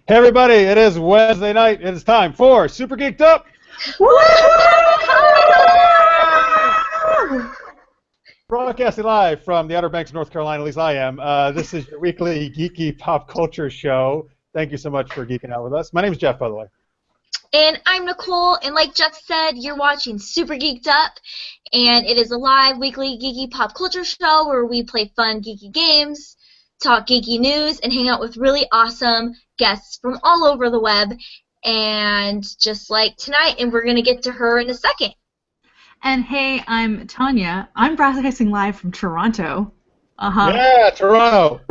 Hey everybody, it is Wednesday night. It is time for Super Geeked Up! Woo! Broadcasting live from the Outer Banks of North Carolina, at least I am. This is your weekly geeky pop culture show. Thank you so much for geeking out with us. My name is Jeff, by the way. And I'm Nicole, and like Jeff said, you're watching Super Geeked Up, and it is a live weekly geeky pop culture show where we play fun geeky games, talk geeky news, and hang out with really awesome guests from all over the web. And just like tonight, and we're going to get to her in a second. And hey, I'm Tanya. I'm broadcasting live from Toronto. Yeah, Toronto.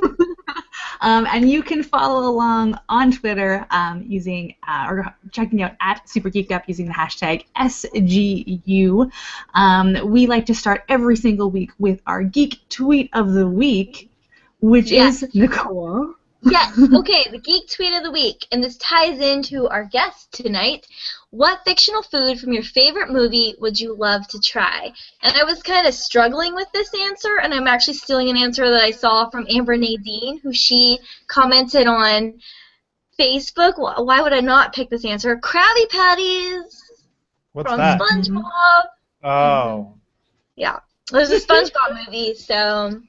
And you can follow along on Twitter using or checking out at Super Geeked Up using the hashtag SGU. We like to start every single week with our geek tweet of the week, which is Nicole. Yes, okay, the geek tweet of the week, and this ties into our guest tonight. What fictional food from your favorite movie would you love to try? And I was kind of struggling with this answer, and I'm actually stealing an answer that I saw from Amber Nadine, who she commented on Facebook. Why would I not pick this answer? Krabby Patties What's from that? SpongeBob. Oh. Yeah, there's a SpongeBob movie, so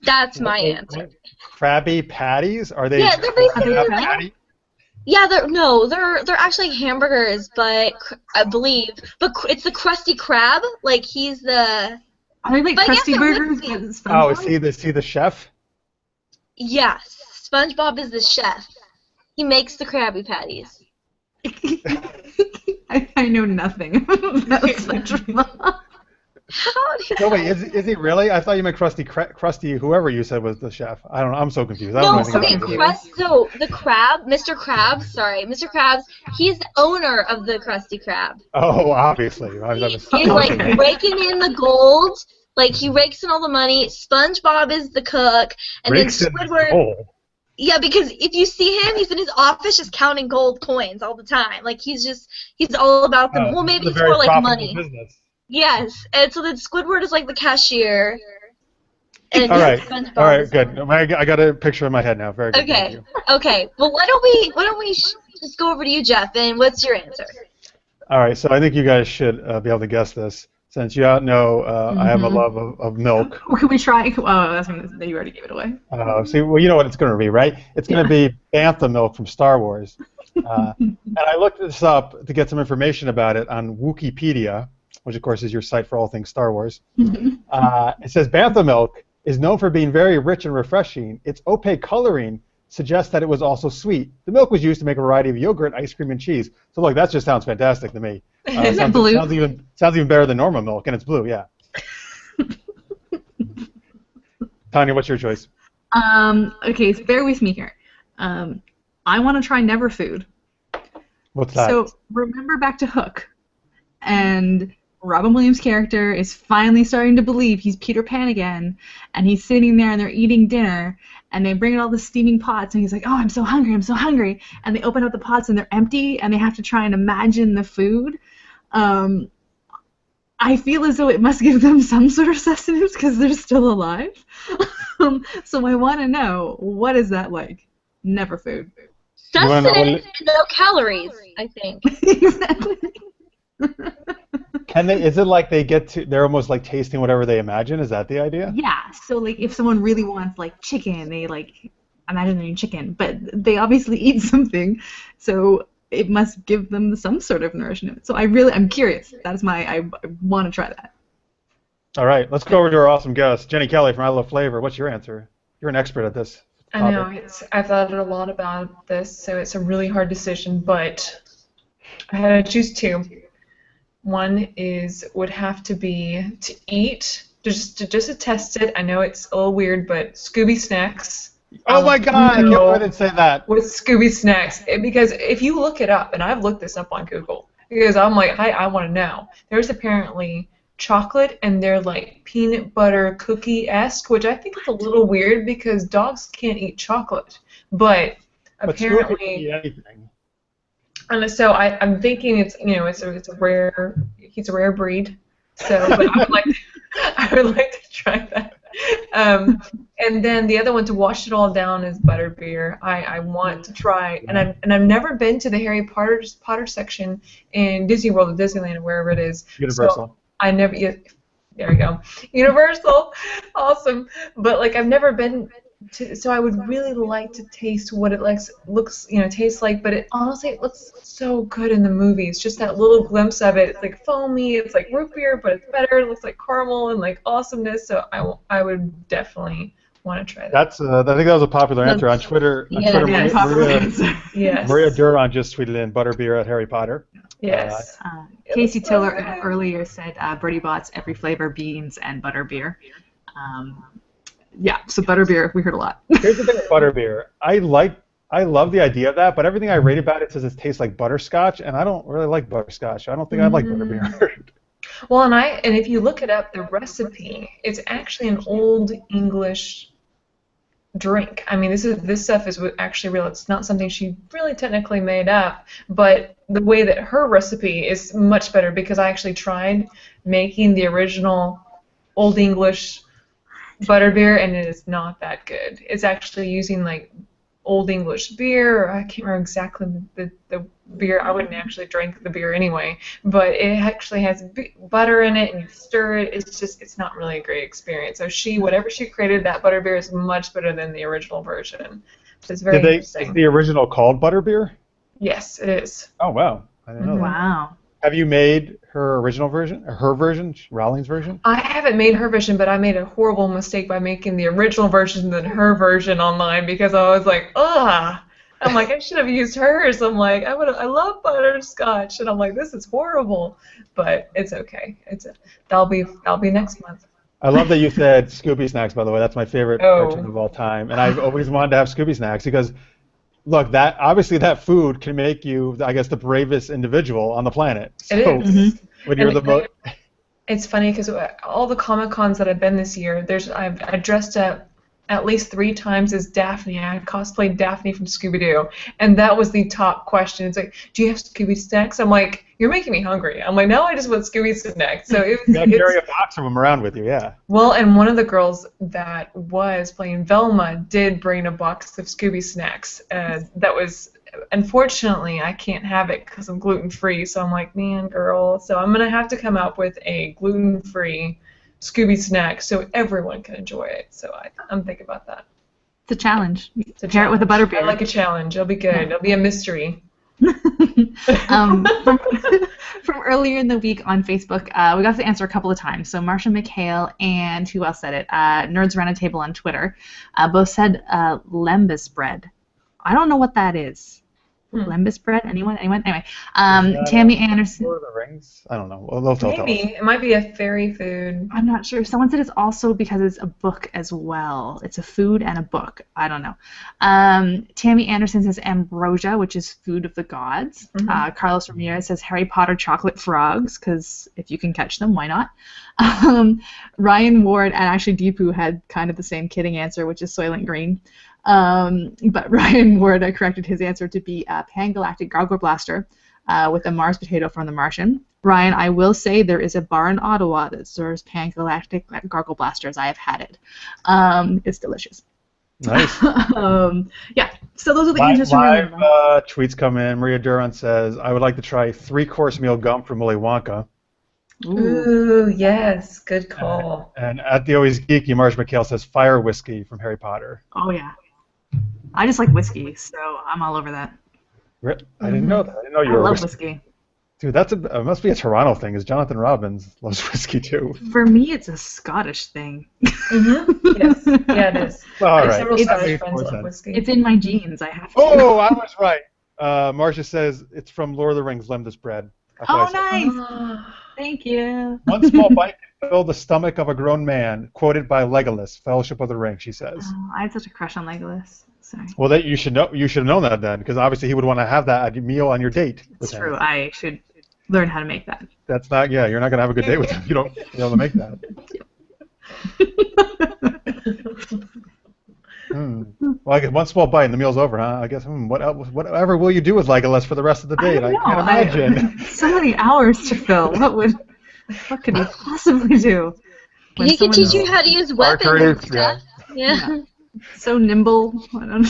that's my answer. Krabby Patties? Are they? Yeah, they're basically patty? Yeah, they're actually hamburgers, but I believe, but it's the Krusty Krab. Like he's the. Are they like Krusty Burgers? Oh, is he the chef? Yes, SpongeBob is the chef. He makes the Krabby Patties. I know nothing about SpongeBob. No, wait, is he really? I thought you meant Krusty, whoever you said was the chef. I don't know. I'm so confused. I don't know anything about it. So the Krab, Mr. Krabs, he's the owner of the Krusty Krab. Oh, obviously. He's like raking in the gold. Like he rakes in all the money. SpongeBob is the cook, and then Squidward. Yeah, because if you see him, he's in his office just counting gold coins all the time. Like he's all about them. Well, maybe it's more like money. Business. Yes, and so then Squidward is like the cashier. And all right, good. I got a picture in my head now. Very good. Okay, okay. Well, why don't we just go over to you, Jeff? And what's your answer? All right, so I think you guys should be able to guess this, since you know I have a love of milk. Can we try? Oh, that's when you already gave it away. See, well, you know what it's going to be, right? It's going to be Bantha milk from Star Wars. And I looked this up to get some information about it on Wikipedia, which of course is your site for all things Star Wars. It says Bantha milk is known for being very rich and refreshing. Its opaque coloring suggests that it was also sweet. The milk was used to make a variety of yogurt, ice cream, and cheese. So look, that just sounds fantastic to me. Is it blue? Sounds even better than normal milk, and it's blue, yeah. Tanya, what's your choice? Okay, so bear with me here. I want to try Never Food. What's that? So remember back to Hook, and Robin Williams' character is finally starting to believe he's Peter Pan again, and he's sitting there and they're eating dinner, and they bring in all the steaming pots, and he's like, oh, I'm so hungry, and they open up the pots and they're empty, and they have to try and imagine the food. I feel as though it must give them some sort of sustenance because they're still alive. So I want to know, what is that like? Never Food. Sustenance, no calories, I think. Exactly. Is it like they're almost like tasting whatever they imagine? Is that the idea? Yeah, so like if someone really wants like chicken, they like imagine they're eating chicken, but they obviously eat something, so it must give them some sort of nourishment. So I'm curious. I want to try that. All right, let's go over to our awesome guest, Jenny Kelley from I Love Flavor. What's your answer? You're an expert at this topic. I know, I've thought a lot about this, so it's a really hard decision, but I had to choose two. One would have to be to eat, just to test it. I know it's a little weird, but Scooby Snacks. Oh my God! I can't believe I didn't say that. With Scooby Snacks, because if you look it up, and I've looked this up on Google, because I'm like, I want to know. There's apparently chocolate, and they're like peanut butter cookie-esque, which I think is a little weird because dogs can't eat chocolate, but apparently. Can eat anything. And so I'm thinking it's a rare breed. So, but I would like to try that. And then the other one to wash it all down is butterbeer. I want to try, and I've never been to the Harry Potter section in Disney World or Disneyland or wherever it is. Universal. So I never. There we go. Universal, awesome. But like I've never been to, so I would really like to taste what it tastes like. But it honestly, it looks so good in the movies. Just that little glimpse of it. It's like foamy. It's like root beer, but it's better. It looks like caramel and like awesomeness. So I would definitely want to try that. That's I think that was a popular answer on Twitter. Yes. Maria Duran just tweeted in butterbeer at Harry Potter. Yes. Casey Tiller earlier said Birdie Bots, every flavor, beans, and butterbeer. Yeah, so butterbeer, we heard a lot. Here's the thing with butterbeer. I love the idea of that, but everything I read about it says it tastes like butterscotch, and I don't really like butterscotch. I don't think I like butterbeer. Well, and if you look it up, the recipe, it's actually an Old English drink. I mean, this stuff is actually real. It's not something she really technically made up, but the way that her recipe is much better because I actually tried making the original Old English butterbeer, and it is not that good. It's actually using like Old English beer. I can't remember exactly the beer. I wouldn't actually drink the beer anyway, but it actually has butter in it, and you stir it. It's not really a great experience. So whatever she created, that butterbeer is much better than the original version. So it's very interesting. Is the original called butterbeer? Yes, it is. Oh wow, I didn't know that. Wow. Have you made her original version, or her version, Rowling's version? I haven't made her version, but I made a horrible mistake by making the original version than her version online because I was like, ugh. I'm like, I should have used hers. I'm like, I love butterscotch, and I'm like, this is horrible, but it's okay. That'll be next month. I love that you said Scooby Snacks. By the way, that's my favorite cartoon of all time, and I've always wanted to have Scooby Snacks because. Look, obviously that food can make you, I guess, the bravest individual on the planet. So it is. When you're it's funny because all the Comic Cons that I've been this year, I dressed up at least 3 times as Daphne. I cosplayed Daphne from Scooby-Doo, and that was the top question. It's like, do you have Scooby Snacks? I'm like, you're making me hungry. I'm like, now I just want Scooby Snacks. So you gotta carry a box of them around with you, yeah. Well, and one of the girls that was playing Velma did bring a box of Scooby Snacks. That was, unfortunately, I can't have it because I'm gluten-free. So I'm like, man, girl. So I'm gonna have to come up with a gluten-free Scooby Snack so everyone can enjoy it. So I'm thinking about that. It's a challenge. Pair it with a butterbeer. I like a challenge. It'll be good. It'll be a mystery. From earlier in the week on Facebook, we got to answer a couple of times. So Marsha McHale and who else said it? Nerds Around a Table on Twitter both said lembas bread. I don't know what that is. Lembas bread? Anyone? Anyway, Tammy Anderson. Lord of the Rings? I don't know. Well, they'll tell Maybe. It might be a fairy food. I'm not sure. Someone said it's also because it's a book as well. It's a food and a book. I don't know. Tammy Anderson says ambrosia, which is food of the gods. Carlos Ramirez says Harry Potter chocolate frogs, because if you can catch them, why not? Ryan Ward and actually Deepu had kind of the same kidding answer, which is Soylent Green. But Ryan Ward corrected his answer to be a Pan-Galactic Gargle Blaster with a Mars potato from The Martian. Ryan, I will say there is a bar in Ottawa that serves Pan-Galactic Gargle Blasters. I have had it. It's delicious. Nice. Yeah, so those are the answers from live tweets come in. Maria Duran says, I would like to try 3-course meal gum from Willy Wonka. Ooh, yes, good call. And at the Always Geeky, Marge McHale says fire whiskey from Harry Potter. Oh, yeah. I just like whiskey, so I'm all over that. I didn't know that. I didn't know you were I love whiskey. Dude, it must be a Toronto thing, because Jonathan Robbins loves whiskey, too. For me, it's a Scottish thing. Yes, yeah, it is. All right. Several Scottish friends love whiskey. It's in my genes. I have to. Oh, I was right. Marcia says it's from Lord of the Rings, lembas bread. Oh, nice. Thank you. One small bite can fill the stomach of a grown man, quoted by Legolas, Fellowship of the Ring, she says. Oh, I had such a crush on Legolas. Sorry. Well, you should have known that then, because obviously he would want to have that at your meal on your date. It's true. I should learn how to make that. That's not. Yeah, you're not gonna have a good date with him. You don't be able to make that. Well, I guess one small bite and the meal's over, huh? I guess. Whatever will you do with Legolas for the rest of the date? I can't imagine. So many hours to fill. What could he possibly do? When He can teach you someone's how to use weapons and Archery, stuff. Yeah. Yeah. so nimble. I don't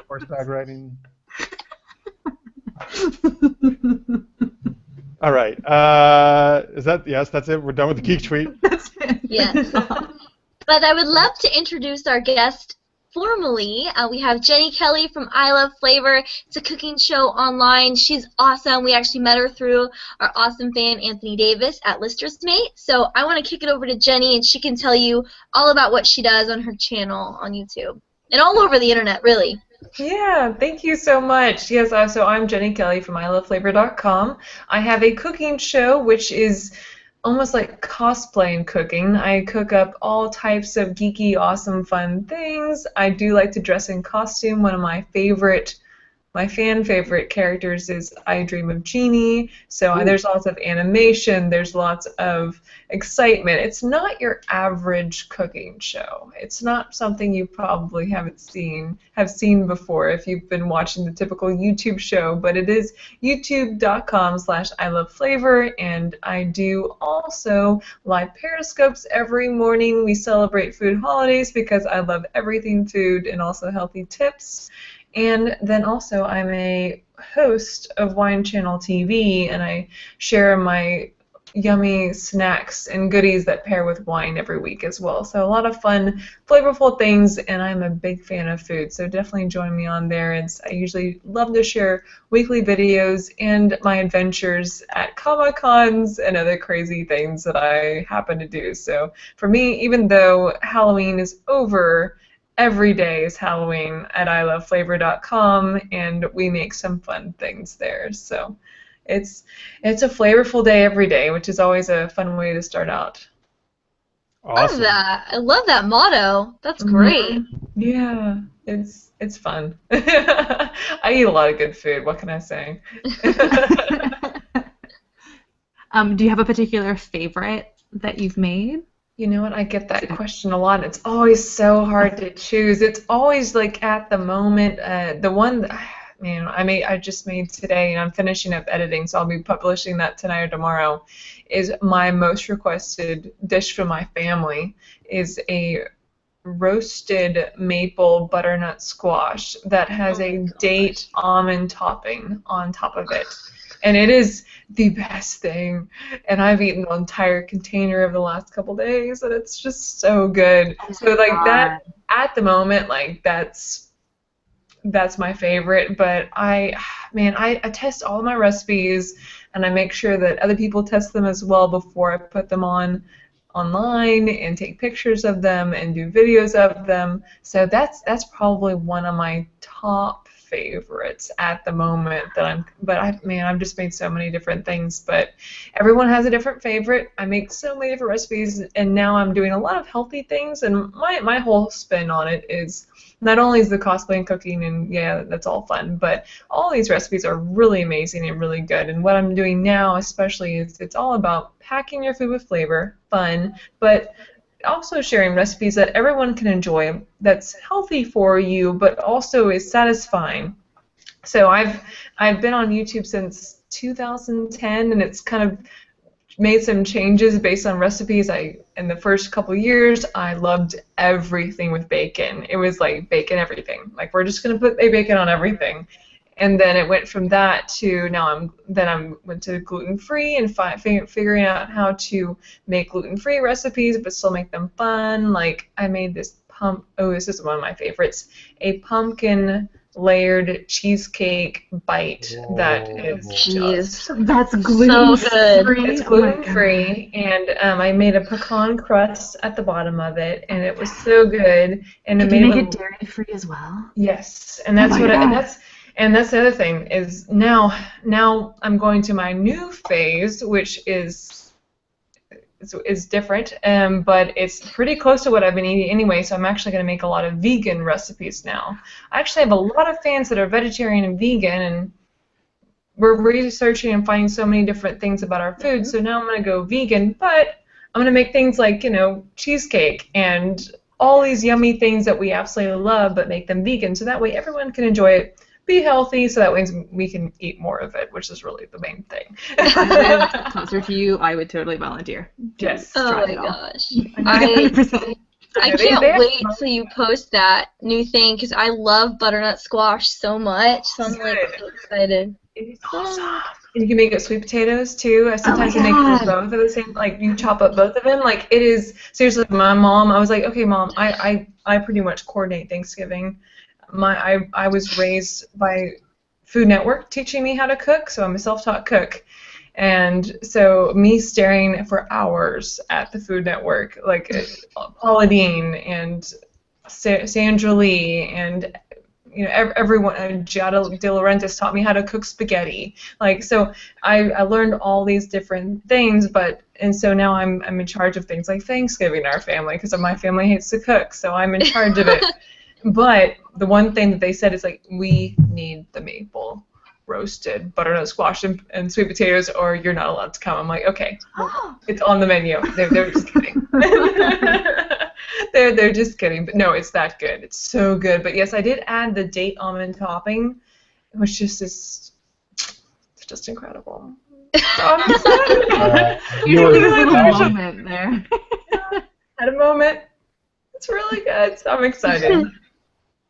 horseback riding. know. All right. Yes, that's it. We're done with the geek tweet. That's it. Yes. But I would love to introduce our guest formally. We have Jenny Kelley from I Love Flavor. It's a cooking show online. She's awesome. We actually met her through our awesome fan Anthony Davis at Lister's Mate. So I want to kick it over to Jenny, and she can tell you all about what she does on her channel on YouTube and all over the internet, really. Yeah, thank you so much. Yes, so I'm Jenny Kelley from iloveflavor.com. I have a cooking show which is almost like cosplay and cooking. I cook up all types of geeky, awesome, fun things. I do like to dress in costume. One of my fan favorite characters is I Dream of Jeannie. So there's lots of animation, there's lots of excitement. It's not your average cooking show. It's not something you probably have seen before if you've been watching the typical YouTube show, but it is youtube.com/iloveflavor, and I do also live periscopes every morning. We celebrate food holidays because I love everything food and also healthy tips. And then also I'm a host of Wine Channel TV, and I share my yummy snacks and goodies that pair with wine every week as well. So a lot of fun, flavorful things, and I'm a big fan of food, so definitely join me on there. I usually love to share weekly videos and my adventures at Comic-Cons and other crazy things that I happen to do. So for me, even though Halloween is over, every day is Halloween at iloveflavor.com, and we make some fun things there. So it's a flavorful day every day, which is always a fun way to start out. Awesome. Love that. I love that motto. That's great. Yeah, it's fun. I eat a lot of good food. What can I say? Do you have a particular favorite that you've made? You know what? I get that question a lot. It's always so hard to choose. It's always like at the moment, the one that, I just made today, and I'm finishing up editing, so I'll be publishing that tonight or tomorrow, is my most requested dish from my family is a roasted maple butternut squash that has a date almond topping on top of it. And it is the best thing. And I've eaten an entire container of the last couple days, and it's just so good. So like that at the moment, like that's my favorite. But I test all of my recipes, and I make sure that other people test them as well before I put them online and take pictures of them and do videos of them. So that's probably one of my top favorites at the moment I've just made so many different things, but everyone has a different favorite. I make so many different recipes, and now I'm doing a lot of healthy things, and my whole spin on it is not only is the cosplay and cooking, and yeah, that's all fun, but all these recipes are really amazing and really good. And what I'm doing now especially is it's all about packing your food with flavor, fun, but also sharing recipes that everyone can enjoy, that's healthy for you, but also is satisfying. So I've been on YouTube since 2010, and it's kind of made some changes based on recipes. In the first couple years, I loved everything with bacon. It was like bacon everything. Like, we're just gonna put a bacon on everything. And then it went from that to I went to gluten-free and figuring out how to make gluten-free recipes but still make them fun. Like, I made this this is one of my favorites, a pumpkin layered cheesecake bite. Whoa. that is just That's gluten-free. So good. it's gluten-free, and I made a pecan crust at the bottom of it, and it was so good. And Did it you made make it dairy-free as well? Yes, and that's my what God. and that's the other thing is now I'm going to my new phase, which is different, but it's pretty close to what I've been eating anyway. So I'm actually going to make a lot of vegan recipes now. I actually have a lot of fans that are vegetarian and vegan, and we're researching and finding so many different things about our food. So now I'm going to go vegan, but I'm going to make things like, cheesecake and all these yummy things that we absolutely love, but make them vegan, so that way everyone can enjoy it be healthy, so that means we can eat more of it, which is really the main thing. If I lived closer to you, I would totally volunteer. Yes. Oh Try my it all. gosh. 100%. I can't wait till you post that new thing because I love butternut squash so much. So I'm like so excited. It's awesome. And you can make it sweet potatoes too. Sometimes you make God. both at the same. Like you chop up both of them. Like it is seriously. My mom. I was like, okay, mom. I pretty much coordinate Thanksgiving. I was raised by Food Network teaching me how to cook, so I'm a self-taught cook. And so me staring for hours at the Food Network, like Paula Deen and Sandra Lee and everyone, Giada De Laurentiis taught me how to cook spaghetti. Like so, I learned all these different things, and so now I'm in charge of things like Thanksgiving in our family because my family hates to cook, so I'm in charge of it. But the one thing that they said is like we need the maple roasted butternut squash and sweet potatoes, or you're not allowed to come. I'm like, okay, it's on the menu. They're just kidding. they're just kidding. But no, it's that good. It's so good. But yes, I did add the date almond topping, which just is it's just incredible. So I'm excited. You had a little moment there. Had a moment. It's really good. So I'm excited.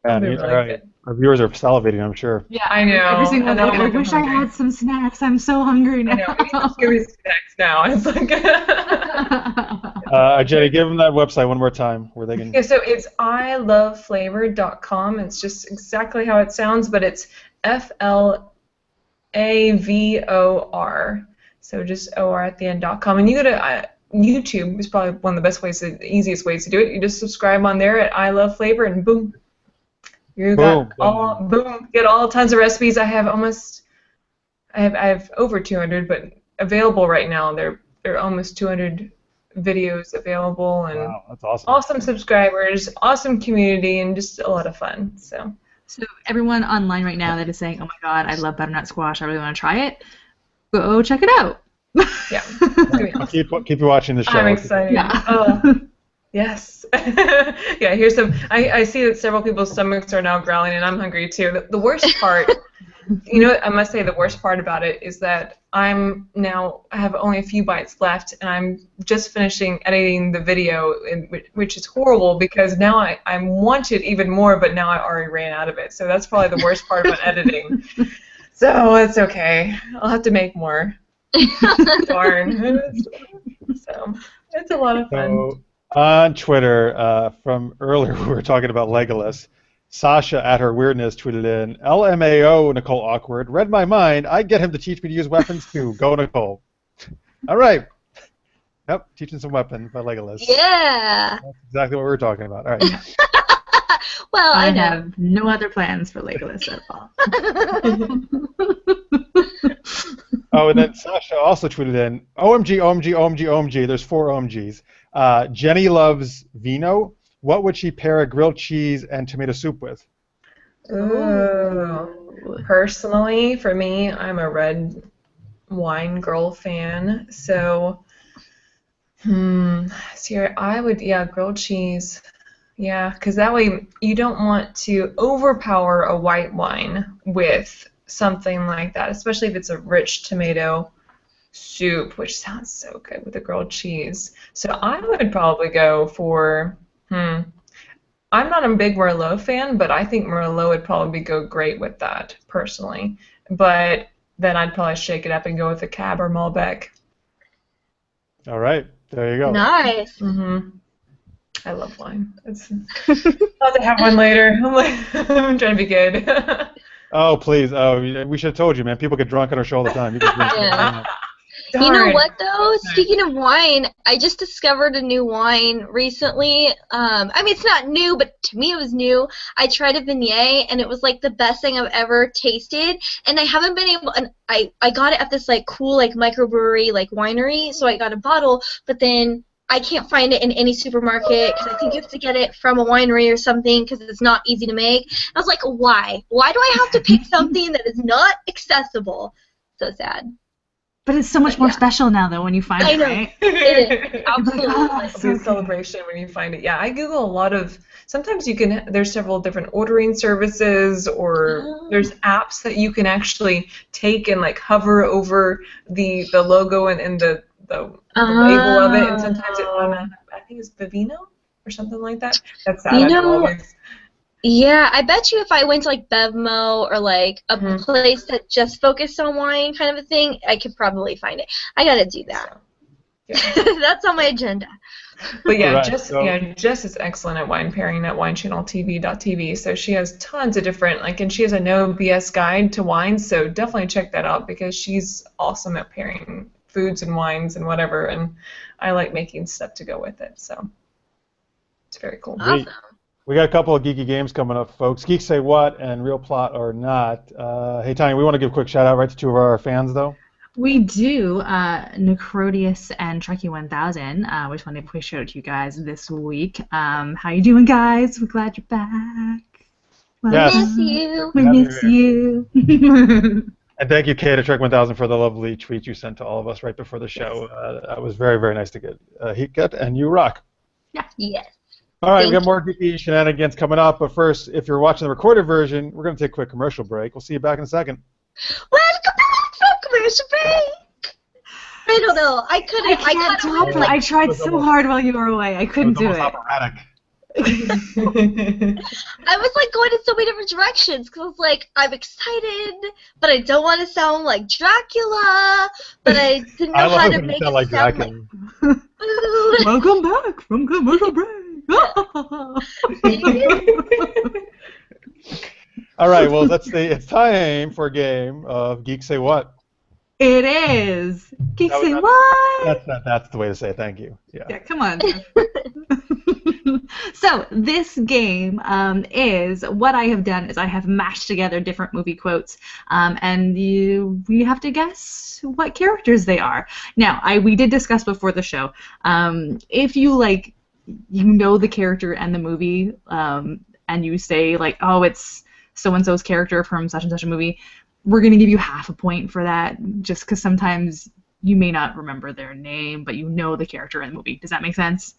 Man, Really good. our viewers are salivating, I'm sure. Yeah, I know. every single And day. I'm I wish I hungry. had some snacks. I'm so hungry now. I know. We need some Scooby Snacks now. It's like. Jenny, give them that website one more time where they can. Yeah, so it's iloveflavor.com. It's just exactly how it sounds, but it's FLAVOR. So just OR at the end.com. And you go to YouTube is probably one of the best ways, the easiest ways to do it. You just subscribe on there at I Love Flavor, and boom, you got get all tons of recipes. I have over 200, but available right now. There are almost 200 videos available, and wow, that's awesome. Awesome subscribers, awesome community, and just a lot of fun. So everyone online right now that is saying, "Oh my God, I love butternut squash. I really want to try it." Go check it out. Yeah. I'll keep you watching the show. I'm excited. Yeah. Oh, yes. Yeah, here's some. I see that several people's stomachs are now growling, and I'm hungry too. The worst part, I must say the worst part about it is that I have only a few bites left, and I'm just finishing editing the video, which is horrible because now I wanted even more, but now I already ran out of it. So that's probably the worst part about editing. So it's okay. I'll have to make more. Darn. So it's a lot of fun. So, on Twitter, from earlier we were talking about Legolas. Sasha, at her weirdness, tweeted in, LMAO, Nicole Awkward. Read my mind. I'd get him to teach me to use weapons too. Go, Nicole. All right. Yep, teaching some weapons by Legolas. Yeah. That's exactly what we were talking about. All right. Well, I know. have no other plans for Legolas at all. Oh, and then Sasha also tweeted in, OMG, OMG, OMG, OMG. There's 4 OMGs. Jenny loves vino. What would she pair a grilled cheese and tomato soup with? Ooh. Personally, for me, I'm a red wine girl fan. So, I would, grilled cheese. Yeah, because that way you don't want to overpower a white wine with something like that, especially if it's a rich tomato soup, which sounds so good with a grilled cheese. So I would probably go for, I'm not a big Merlot fan, but I think Merlot would probably go great with that, personally. But then I'd probably shake it up and go with a Cab or Malbec. All right, there you go. Nice. Mm-hmm. I love wine. I'll have to have one later. I'm trying to be good. Oh, please. Oh, we should have told you, man. People get drunk on our show all the time. You can drink You know what, though? Speaking of wine, I just discovered a new wine recently. It's not new, but to me it was new. I tried a Viognier, and it was like the best thing I've ever tasted. And I haven't been able. And I got it at this like cool like microbrewery like winery, so I got a bottle. But then I can't find it in any supermarket because I think you have to get it from a winery or something because it's not easy to make. I was like, why? Why do I have to pick something that is not accessible? So sad. But it's so much more special now, though, when you find it, right? It is. Absolutely. It'll be a celebration when you find it. Yeah, I Google a lot of. Sometimes you can. There's several different ordering services, or there's apps that you can actually take and like hover over the logo and the label of it, and sometimes it automatically. I think it's Vivino or something like that. That's sad. I don't always. Yeah, I bet you if I went to like Bevmo or like a place that just focused on wine kind of a thing, I could probably find it. I gotta do that. So, yeah. That's on my agenda. But yeah, Jess is excellent at wine pairing at winechanneltv.tv. So she has tons of different and she has a no BS guide to wines. So definitely check that out because she's awesome at pairing foods and wines and whatever. And I like making stuff to go with it. So it's very cool. Awesome. We got a couple of geeky games coming up, folks. Geeks Say What and Real Plot or Not. Hey, Tanya, we want to give a quick shout-out right to two of our fans, though. We do. Necrodius and Trekkie1000. We just want to give a quick shout-out to you guys this week. How you doing, guys? We're glad you're back. Yes. We miss you. We miss you. And thank you, Kate at Trek1000, for the lovely tweet you sent to all of us right before the show. That was very, very nice to get. And you rock. Yeah. Yes. All right, we got more geeky shenanigans coming up, but first, if you're watching the recorded version, we're going to take a quick commercial break. We'll see you back in a second. Welcome back from commercial break! I don't know. I couldn't. I tried so hard while you were away. I couldn't do it. Operatic. I was like going in so many different directions because I was like, I'm excited, but I don't want to sound like Dracula, but I didn't know how to make it sound like. Welcome back from commercial break. All right, well, it's time for a game of Geeks Say What. It is. Geeks Say What? That's the way to say it. Thank you. Yeah, come on. So this game is what I have done is I have mashed together different movie quotes, and we have to guess what characters they are. Now, we did discuss before the show. If you know the character and the movie, and you say oh, it's so-and-so's character from such and such a movie, we're going to give you half a point for that, just because sometimes you may not remember their name, but you know the character in the movie. Does that make sense?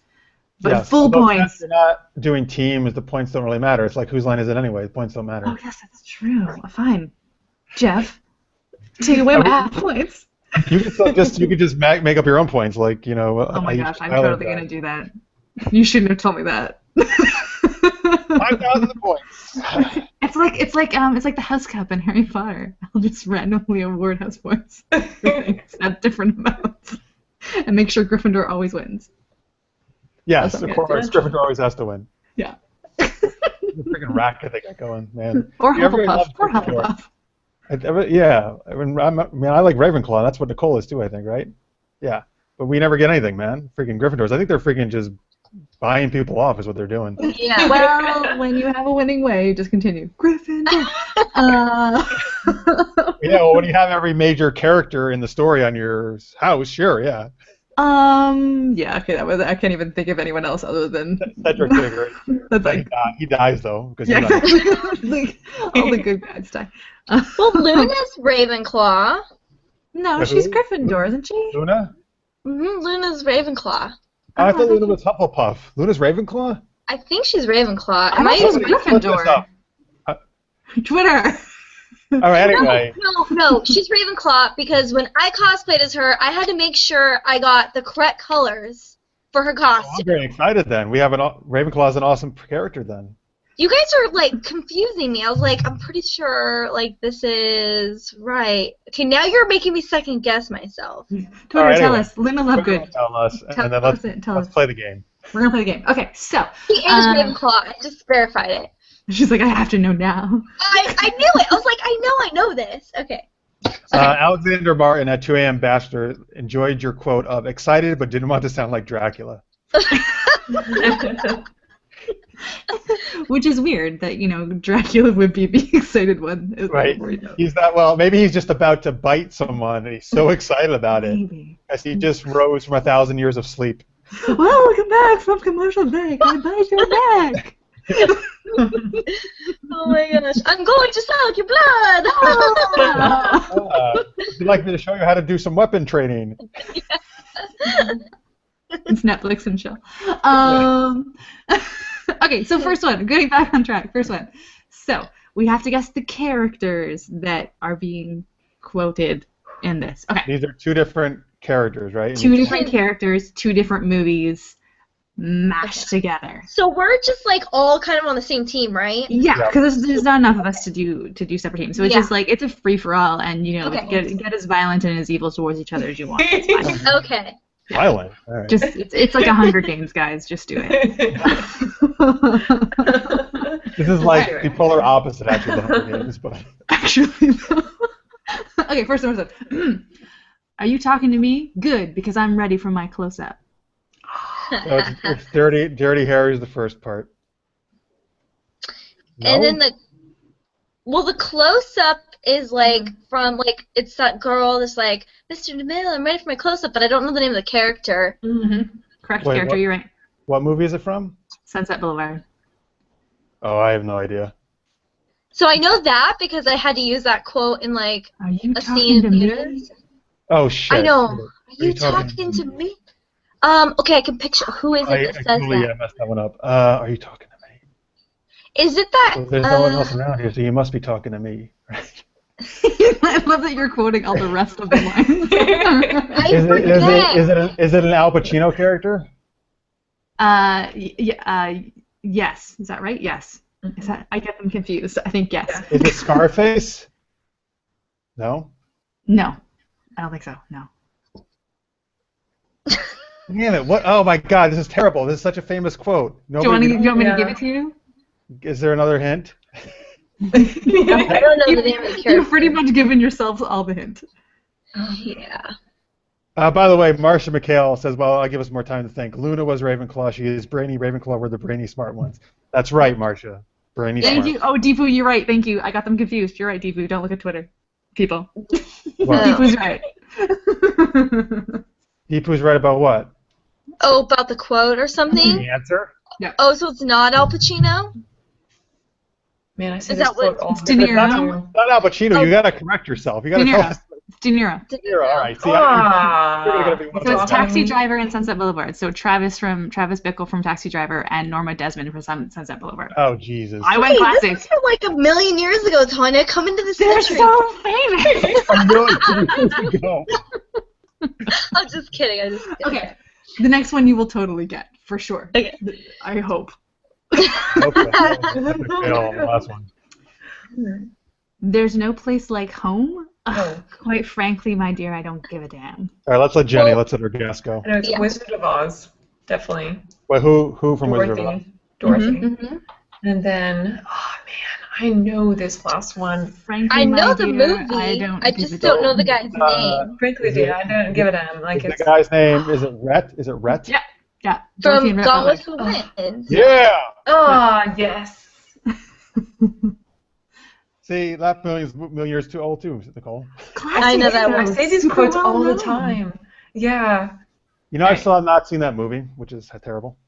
But yes, full points. If you're not doing teams, the points don't really matter. It's like, whose line is it anyway? The points don't matter. Oh, yes, that's true. Fine. Jeff, take away my half points. You could just make up your own points, oh my gosh, I'm totally going to do that. You shouldn't have told me that. 5,000 points. It's like the House Cup in Harry Potter. I'll just randomly award house points at different amounts and make sure Gryffindor always wins. Yes, of course. Gryffindor always has to win. Yeah. The freaking racket they got going, man. Or Hufflepuff. Or Hufflepuff. Yeah. I like Ravenclaw. That's what Nicole is too, I think, right? Yeah. But we never get anything, man. Freaking Gryffindors. I think they're freaking just buying people off is what they're doing. Yeah. Well, when you have a winning way, just continue. Gryffindor. Yeah, well, when you have every major character in the story on your house, sure, yeah. Yeah, okay, I can't even think of anyone else other than Cedric Diggory. He dies though. Yeah, exactly. All the good guys die. Well, Luna's Ravenclaw. No, she's Gryffindor, isn't she? Luna? Mm-hmm, Luna's Ravenclaw. I thought Luna was Hufflepuff. Luna's Ravenclaw? I think she's Ravenclaw. I thought she was Gryffindor. Twitter. All right, anyway. No, she's Ravenclaw because when I cosplayed as her, I had to make sure I got the correct colors for her costume. I'm very excited then. We have Ravenclaw's an awesome character then. You guys are confusing me. I was like, I'm pretty sure this is right. Okay, now you're making me second guess myself. Twitter, tell us. Luna Lovegood. Tell us, and then let's play the game. We're gonna play the game. Okay, so. She is Ravenclaw. I just verified it. She's like, I have to know now. I knew it. I was like, I know this. Okay. Alexander Martin at 2 a.m. Bachelor enjoyed your quote of excited but didn't want to sound like Dracula. Which is weird that, Dracula would be the excited one. Right. Maybe he's just about to bite someone and he's so excited about it. As he just rose from 1,000 years of sleep. Welcome back from commercial break. I bite your neck. Oh my gosh. I'm going to suck your blood. you'd like me to show you how to do some weapon training. It's Netflix and chill. Okay, so first one. Getting back on track. First one. So we have to guess the characters that are being quoted in this. Okay. These are two different characters, right? Two different characters, two different movies, mashed together. So we're just like all kind of on the same team, right? Yeah, because there's not enough of us to do separate teams. So it's Yeah. just like it's a free for all, and you know, Okay. get as violent and as evil towards each other as you want. It's fine. Okay. Violent. All right. Just it's like a Hunger Games, guys. Just do it. This is like the polar opposite, actually, of the Hunger Games, but Actually, no. Okay, first one. Are you talking to me? Good, because I'm ready for my close-up. so it's Dirty Harry's the first part. No? And then the close-up is like from like it's that girl that's like, Mr. DeMille, I'm ready for my close-up, but I don't know the name of the character. Mm-hmm. Correct Wait, character, what? you're right. What movie is it from? Sunset Boulevard. Oh, I have no idea. So I know that because I had to use that quote in like Are you a talking scene to in me? theaters. Oh shit. I know. Are Are you talking to me? Okay, I can picture. Who is it I that says totally that? messed that one up. Are you talking to me? Is it that? Well, there's no one else around here, so you must be talking to me. I love that you're quoting all the rest of the lines. Is it an Al Pacino character? Yes. Is that right? Yes. Is that? I get them confused. I think yes. Is it Scarface? No. No, I don't think so. No. Damn it! What? Oh my God! This is terrible. This is such a famous quote. Do you want me to Yeah. give it to you? Is there another hint? I don't know the name of the character. You've pretty much given yourselves all the hint. Yeah. By the way, Marcia McHale says, well, I'll give us more time to think. Luna was Ravenclaw. She is brainy. Ravenclaw were the brainy, smart ones. That's right, Marcia. Brainy, Thank smart. you. Oh, Deepu, you're right. Thank you. I got them confused. You're right, Deepu. Don't look at Twitter. People. What? Deepu's right. Deepu's right about what? Oh, about the quote or something? The answer? Oh, so it's not Al Pacino? Man, I see Is this that what- quote all It's De Niro. Not Al Pacino. Oh. You got to correct yourself. You got to De tell Niro. us. It's De Niro. De Niro. All right. See, you're gonna be one So of it's those Taxi guys. Driver and Sunset Boulevard. So Travis Bickle from Taxi Driver and Norma Desmond from Sunset Boulevard. Oh, Jesus. I went Wait, classic. this is from like a million years ago, Tanya. Come into this They're century. so famous. I'm really go. I'm just kidding. I'm just kidding. Okay, the next one you will totally get for sure. Okay. I hope. Okay. That's a fail on the last one. There's no place like home. Oh. Quite frankly, my dear, I don't give a damn. All right, let's let Jenny. Well- Let's let her guess go. I know it's Yeah. Wizard of Oz, definitely. Wait, who from Wizard of Oz? Dorothy. Mhm. And then, oh man, I know this last one. Frankly, I know my the dear, movie. I don't. I give just a don't damn. know the guy's name. Frankly, Is dear, it- I don't give a damn. Like Is it's the guy's name, is it Rhett? Is it Rhett? Yeah. Yeah. Dorothy From and Red Gone Butler. with the Wind. Yeah! ah yes. See, that million years too old too, Nicole. I know that I one. say these Super quotes well all the known. time. Yeah. You know, I still have not seen that movie, which is terrible.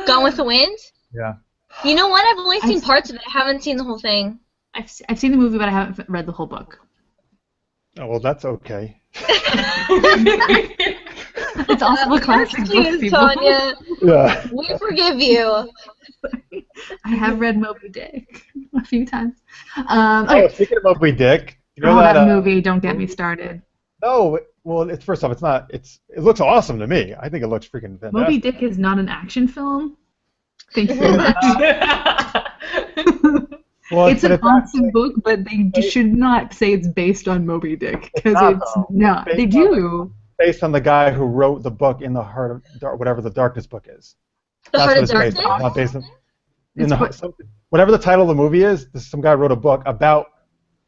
Gone with the Wind? Yeah. You know what? I've only seen I've- parts of it. I haven't seen the whole thing. I've seen the movie, but I haven't read the whole book. Oh, well, that's okay. It's also a classic book, Please, people. Tanya. Yeah. We forgive you. I have read Moby Dick a few times. Oh, Okay. speaking of Moby Dick, you know Oh, that, that movie! Don't get me started. No, well, it's first off, it's not. It looks awesome to me. I think it looks freaking fantastic. Moby Dick is not an action film. Thank you very much. Well, It's but an awesome actually book, but they should not say it's based on Moby Dick because not, it's though. not. Based They on- do. based on the guy who wrote the book in the heart of whatever the darkness book is. The That's Heart what of it's based Darkness? on. Not based on. It's Whatever the title of the movie is, some guy wrote a book about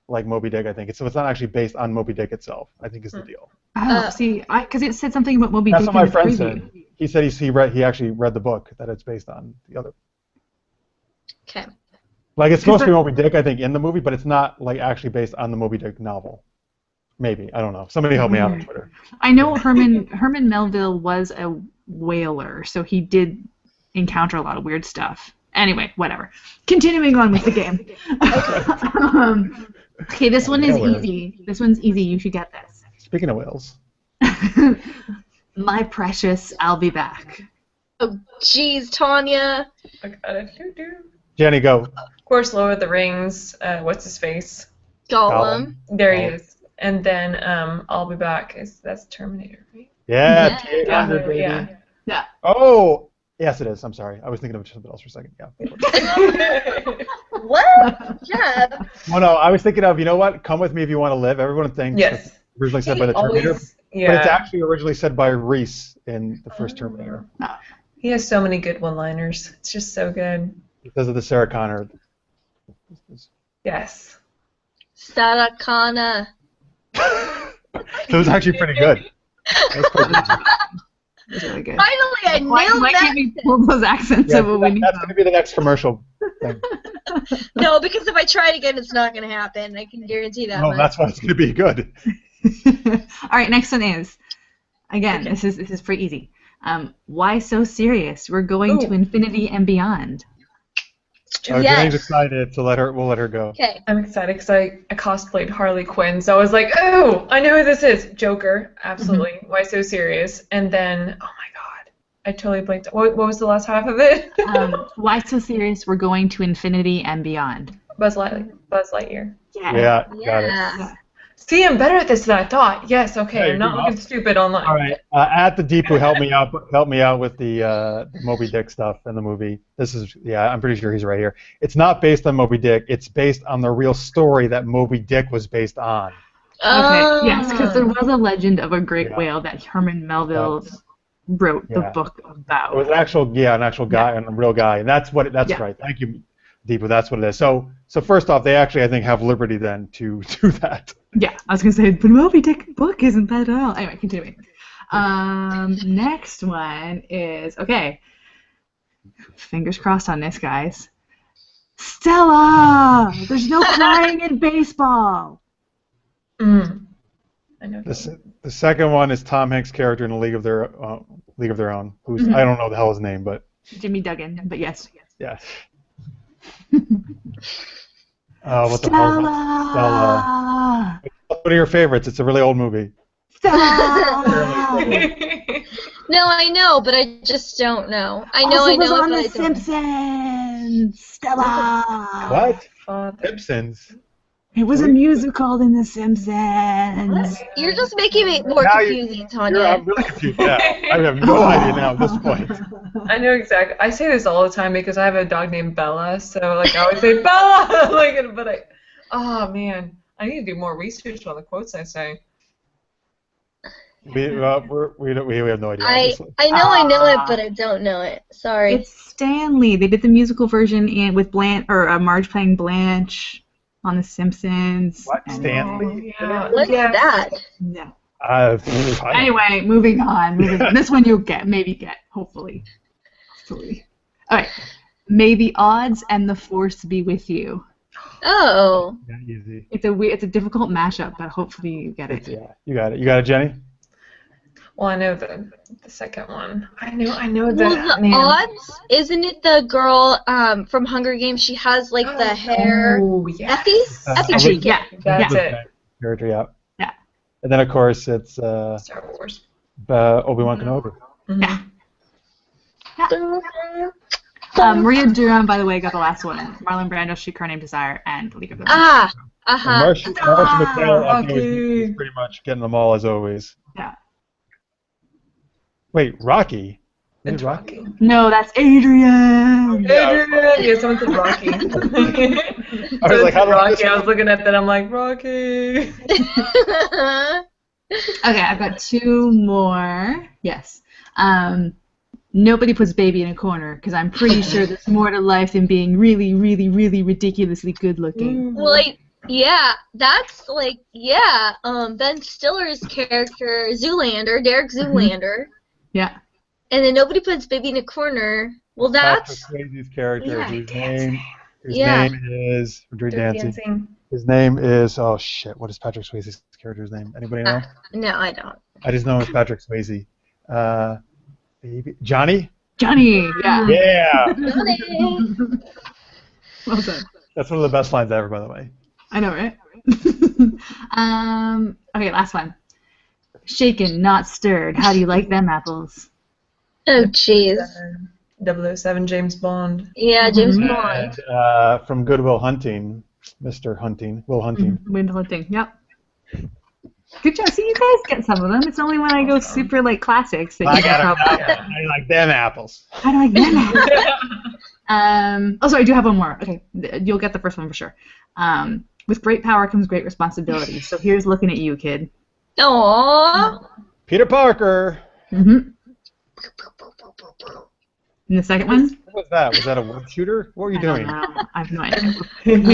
like Moby Dick, I think. So it's not actually based on Moby Dick itself, I think is the deal. Oh, see, because it said something about Moby That's Dick what my in the friend preview. said. He said he actually read the book that it's based on. The other. Okay. Like it's supposed to be Moby Dick, I think, in the movie, but it's not like actually based on the Moby Dick novel. Maybe, I don't know. Somebody help me out on Twitter. I know Herman Melville was a whaler, so he did encounter a lot of weird stuff. Anyway, whatever. Continuing on with the game. Okay, this one is Whatever. easy. This one's easy. You should get this. Speaking of whales. My precious, I'll be back. Oh, jeez, Tanya. I got it. Doo-doo. Jenny, go. Of course, Lord of the Rings. What's his face? Gollum. There he Gollum. is. And then I'll be back. That's Terminator, right? Yeah, Yeah. T-800, baby. Yeah. Yeah. Oh, yes, it is. I'm sorry. I was thinking of something else for a second. Yeah. What? Yeah. Well, no, I was thinking of, you know what? Come with me if you want to live. Everyone thinks Yes. it's originally said by the Terminator, Always, but yeah. it's actually originally said by Reese in the first Terminator He has so many good one-liners. It's just so good. because of the Sarah Connor. Yes. Sarah. It was actually pretty good. That's pretty good. It's really good. Finally, I Why nailed that. can't we pull those accents Yeah, of what we need? that's going to be the next commercial thing. No, because if I try it again, it's not going to happen. I can guarantee that No, much. that's why it's going to be good. All right, next one is, again, this is pretty easy. Why so serious? We're going to infinity and beyond. Oh, Yes. Jenny's excited, so we'll let her go. Okay. I'm excited because I cosplayed Harley Quinn, so I was like, oh, I know who this is. Joker, absolutely. Why so serious? And then, oh my god, I totally blanked. What was the last half of it? Why so serious? We're going to infinity and beyond. Buzz Lightyear. Yeah, got it. Yeah. See, I'm better at this than I thought. Yes, okay, Hey, I'm not good looking enough. stupid online. All right, at the Deepu, help me out with the Moby Dick stuff in the movie. This is, I'm pretty sure he's right here. It's not based on Moby Dick. It's based on the real story that Moby Dick was based on. Okay, yes, because there was a legend of a great Yeah. whale that Herman Melville wrote the Yeah. book about. It was an actual guy, and a real guy, and that's right. Thank you, Deepu. That's what it is. So first off, they actually, I think, have liberty then to do that. Yeah, I was going to say, but Moby Dick book isn't that at all. Anyway, continuing. Next one is, okay, fingers crossed on this, guys. Stella! There's no crying in baseball! I know. The second one is Tom Hanks' character in A League of Their Own, who's I don't know the hell his name, but Jimmy Duggan, but yes. yeah. What the hell? Stella. What are your favorites? It's a really old movie. Stella! No, I know, but I just don't know. I know, also I know, was on but The I don't. Simpsons! Stella! What? Father. Simpsons. It was a musical in The Simpsons. You're just making it more Now confusing, Tanya. I'm really confused now. I have no idea now at this point. I know exactly. I say this all the time because I have a dog named Bella, so like I always say Bella, oh man, I need to do more research on the quotes I say. We have no idea. I Obviously. know it, but I don't know it. Sorry. It's Stanley. They did the musical version with Marge playing Blanche on The Simpsons. What? And- Stanley? Yeah. What's that? Yeah. Anyway, Anyway, moving on. This one you'll maybe get, hopefully. All right. May the odds and the force be with you. Oh. yeah, easy. It's a difficult mashup, but hopefully you get it. Yeah, you got it. You got it, Jenny? Well, I know the second one. I know Well, that. the odds, isn't it the girl from Hunger Games? She has like the hair. Oh, yes. Effie? Yeah. That's Yeah. it. Character, yeah. Yeah. And then, of course, it's Star Wars. Obi-Wan Kenobi. Yeah. Maria Duran, by the way, got the last one. Marlon Brando, She Car Named Desire, and League of Their Own. Ah. And Marcia McHale, I think, Rocky. was pretty much getting them all as always. Yeah. Wait, Rocky? Who's It's Rocky? Rocky. No, that's Adrian. Yeah, someone said Rocky. I was like, how do I Rocky. I was looking at that. I'm like, Rocky. Okay, I've got two more. Yes. Nobody puts baby in a corner because I'm pretty sure there's more to life than being really, really, really ridiculously good looking. Like, yeah, that's like, yeah. Ben Stiller's character, Zoolander, Derek Zoolander, Yeah. and then nobody puts baby in a corner. Well, that's Patrick Swayze's character, Yeah, whose dancing. name is Dirty Dancing. His name is what is Patrick Swayze's character's name? Anybody know? no, I don't. I just know it's Patrick Swayze. Johnny? Johnny. Yeah. Yeah. Well done. That's one of the best lines ever, by the way. I know, right? Okay, last one. Shaken, not stirred. How do you like them apples? Oh, jeez. 007 James Bond. Yeah, James Mhm. Bond. And from Good Will Hunting, Mr. Hunting, Will Hunting. Wind hunting. Yep. Good job. See, you guys get some of them. It's only when I go super like classics that I you get got problems. I like them apples. How do I like them apples? Oh, sorry, I do have one more. Okay, you'll get the first one for sure. With great power comes great responsibility. So here's looking at you, kid. Aww. Peter Parker. Mm-hmm. And the second one? What was that? Was that a wood shooter? What were you doing? I don't know. I have no idea. It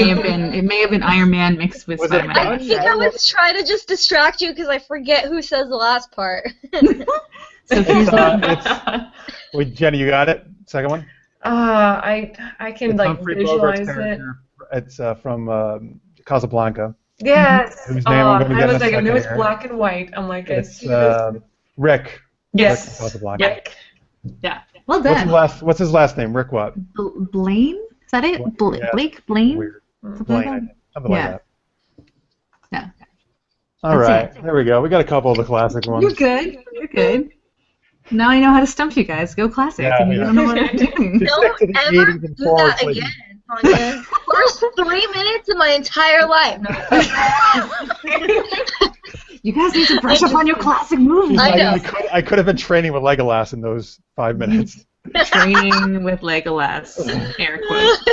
may have been Iron Man mixed with Was it Spider-Man. I think I was trying to just distract you because I forget who says the last part. So here's Wait, Jenny, you got it? Second one? I can It's like Humphrey Bogart's visualize it. character. It's from Casablanca. Yes. Whose name I'm gonna I get in was a like, I knew second it's here. black and white. I'm like, I It's see this. Rick. Yes. Rick from Casablanca. Rick. yeah. Well What's done. his last name? Rick what? Blaine? Is that it? Yeah. Blake? Blaine? Weird. Something Blaine, like I that? think. Something Yeah. like that. Yeah. All That's right. it. There we go. We got a couple of the classic ones. You're good. You're good. Now I know how to stump you guys. Go classic. Yeah, and you yeah. don't know what I'm doing. Just Don't stick to the ever 80s and do that forwards, like- again, Tanya. First 3 minutes of my entire life. No. You guys need to brush up on your classic movies. I know. I could have been training with Legolas in those 5 minutes. Training with Legolas. Air quotes.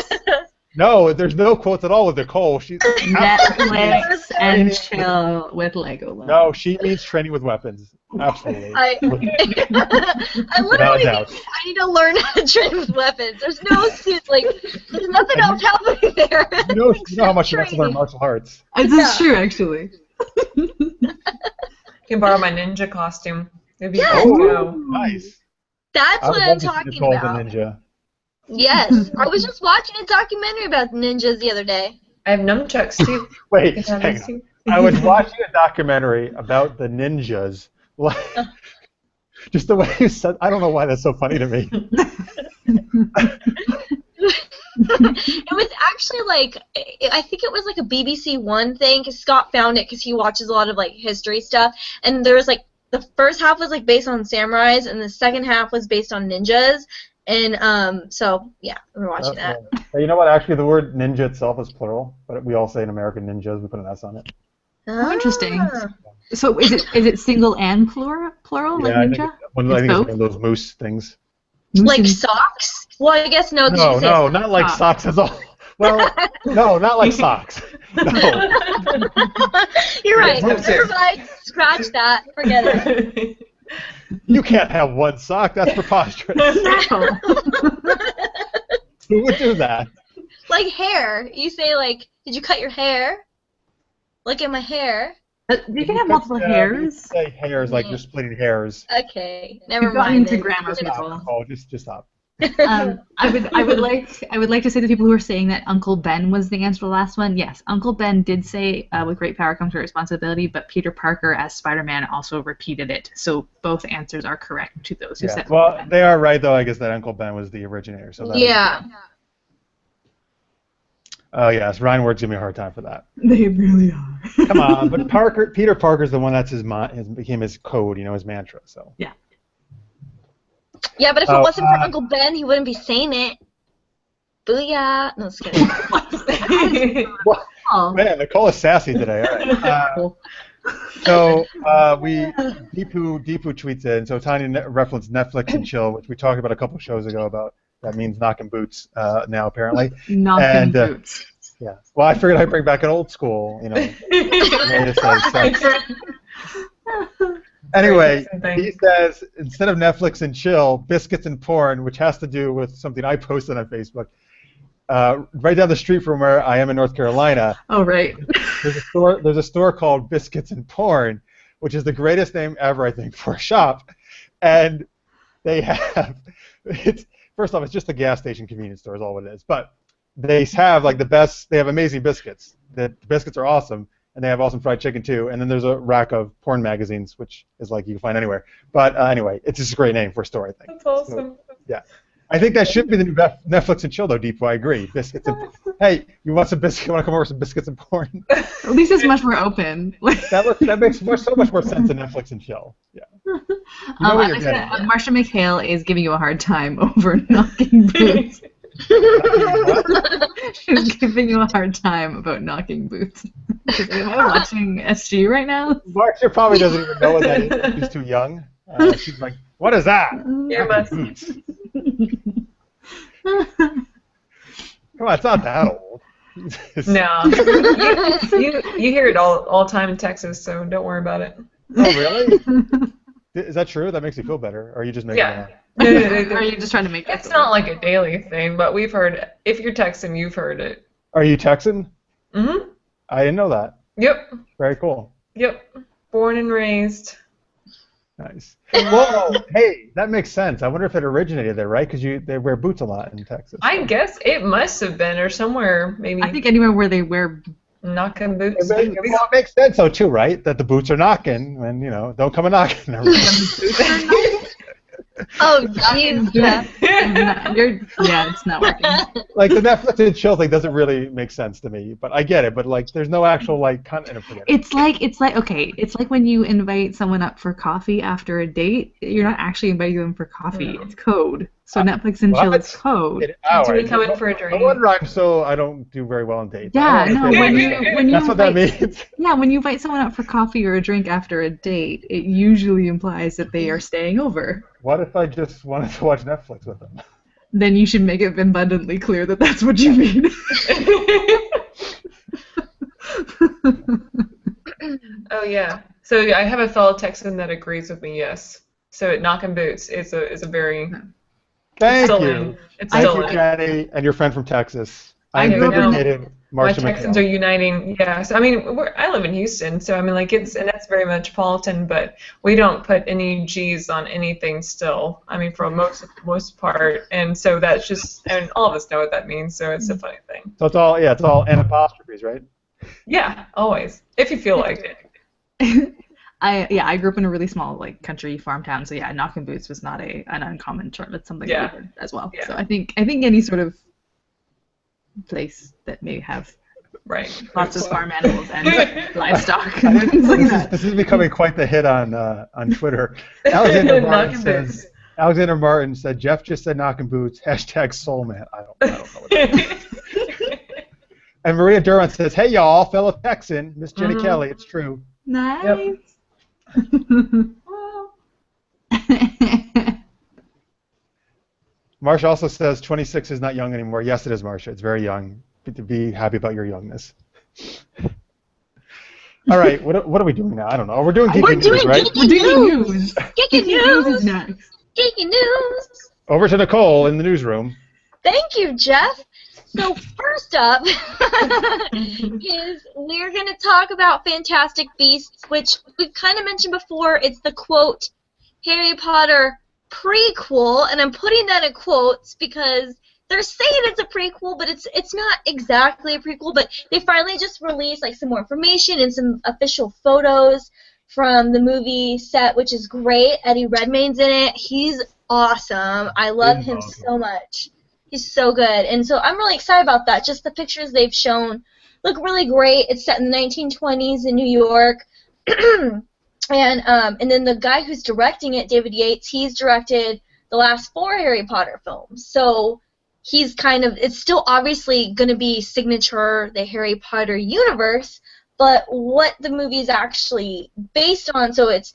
No, there's no quotes at all with Nicole. She's Netflix and chill with Legolas. no, she means training with weapons. Absolutely. I literally doubt. I need to learn how to train with weapons. There's no there's nothing else happening there. You know how much you have to learn Training. martial arts. This is true, actually. You can borrow my ninja costume. It'd be Yes. cool to go. Nice. That's I would what love I'm to see talking Nicole about. the ninja. Yes. I was just watching a documentary about ninjas the other day. I have nunchucks too. Wait, You can have hang these on. too. I was watching a documentary about the ninjas. Like, just the way you said, I don't know why that's so funny to me. It was actually I think it was like a BBC One thing because Scott found it because he watches a lot of like history stuff, and there was like the first half was like based on samurais and the second half was based on ninjas, and so yeah, we were watching that. You know what? Actually, the word ninja itself is plural, but we all say in American ninjas. We put an S on it. Oh, interesting. Ah. So is it single and plural like I ninja? think, I think it's one of those moose things. Like socks? Well, I guess no. 'cause No, you say no, not like socks at all. Well, no, not like socks. No. You're right. Yes, Never mind. Scratch that. Forget it. You can't have one sock. That's preposterous. No. Who would do that? Like hair. You say like, did you cut your hair? Look at my hair. You can have multiple You hairs. say hairs like you're splitting hairs. Okay, never You've gotten mind. into then. grammar, Stop, people. Nicole, just stop. I would like to say to people who are saying that Uncle Ben was the answer to the last one. Yes, Uncle Ben did say with great power comes great responsibility, but Peter Parker as Spider-Man also repeated it. So both answers are correct to those who Yeah. said Uncle Well, Ben. they are right though. I guess that Uncle Ben was the originator. So that is- Yeah. Oh yes, Ryan Ward's giving me a hard time for that. They really are. Come on, but Peter Parker's the one that's became his code, his mantra. So. Yeah. Yeah, but if Oh, it wasn't for Uncle Ben, he wouldn't be saying it. Booyah. No, just kidding. Well, Oh. man, Nicole is sassy today. All right. So Deepu tweets in. So Tanya referenced Netflix and chill, which we talked about a couple shows ago about. That means knocking boots now apparently. Knocking boots. Yeah. Well, I figured I'd bring back an old school, way to say so. Anyway, he says instead of Netflix and chill, biscuits and porn, which has to do with something I posted on Facebook. Right down the street from where I am in North Carolina. Oh right. There's a store called Biscuits and Porn, which is the greatest name ever, I think, for a shop. And they have first off, it's just a gas station convenience store is all it is. But they have like the best. They have amazing biscuits. The biscuits are awesome, and they have awesome fried chicken too. And then there's a rack of porn magazines, which is like you can find anyway. But anyway, it's just a great name for a store, I think. That's awesome. Yeah. I think that should be the new Netflix and chill, though, Deep. I agree. Biscuits and hey, you want some biscuits? You want to come over with some biscuits and porn? At least it's much more open. that makes so much more sense than Netflix and chill. Yeah. You know what you're getting. Marsha McHale is giving you a hard time over knocking boots. She's giving you a hard time about knocking boots. Am I watching SG right now? Marsha probably doesn't even know what that is. She's too young. She's like, what is that? Boots. Come on, it's not that old. No. you hear it all the time in Texas, so don't worry about it. Oh, really? Is that true? That makes you feel better? Or are you just making it up? No, Or are you just trying to make it? It's not like a daily thing, but we've heard it. If you're Texan, you've heard it. Are you Texan? Mm-hmm. I didn't know that. Yep. Very cool. Yep. Born and raised. Nice. Whoa, hey, that makes sense. I wonder if it originated there, right? Because they wear boots a lot in Texas. I guess it must have been, or somewhere maybe. I think anywhere where they wear knocking boots. Well, it makes sense, though, too, right? That the boots are knocking, and don't come a knocking. Oh, jeez. yeah, it's not working. Like, the Netflix and chill thing doesn't really make sense to me, but I get it. But, like, there's no actual, like, content. It's like when you invite someone up for coffee after a date, you're not actually inviting them for coffee. It's code. So Netflix and chill is code. Do we come in for a drink? No wonder I don't do very well on dates. Yeah, no, when you that's what that means. Yeah, when you invite someone out for coffee or a drink after a date, it usually implies that they are staying over. What if I just wanted to watch Netflix with them? Then you should make it abundantly clear that that's what you mean. Oh yeah. So I have a fellow Texan that agrees with me. Yes. So knocking boots is a very Thank you. Thank you, Jenny, and your friend from Texas. I'm grew up in- vindicated. My Marsha Texans McHale. are uniting. Yeah. So I mean, I live in Houston, so I mean, like and that's very metropolitan, but we don't put any G's on anything still. I mean, for most part, and so that's just, and all of us know what that means. So it's a funny thing. So it's all N apostrophes, right? Yeah, always. If you feel like it. I grew up in a really small country farm town, so yeah, knocking boots was not an uncommon term. It's something we heard as well. Yeah. So I think any sort of place that may have lots of farm animals and livestock. This is becoming quite the hit on Twitter. Alexander Martin said Jeff just said knocking boots. #soulman. I don't know what that is. And Maria Durant says, hey y'all, fellow Texan, Miss Jenny Kelley, it's true. Nice. Yep. Marsha also says 26 is not young anymore. Yes, it is, Marsha. It's very young. To be happy about your youngness. All right, what are we doing now? I don't know. We're doing Geeky News, right? We're doing news. Geeky News. is next. Geeky News. Over to Nicole in the newsroom. Thank you, Jeff. So first up is we're going to talk about Fantastic Beasts, which we've kind of mentioned before. It's the, quote, Harry Potter prequel, and I'm putting that in quotes because they're saying it's a prequel, but it's not exactly a prequel, but they finally just released some more information and some official photos from the movie set, which is great. Eddie Redmayne's in it. He's awesome. I love him so much. He's so good. And so I'm really excited about that. Just the pictures they've shown look really great. It's set in the 1920s in New York. And then the guy who's directing it, David Yates, he's directed the last 4 Harry Potter films. So he's it's still obviously going to be signature, the Harry Potter universe, but what the movie is actually based on, so it's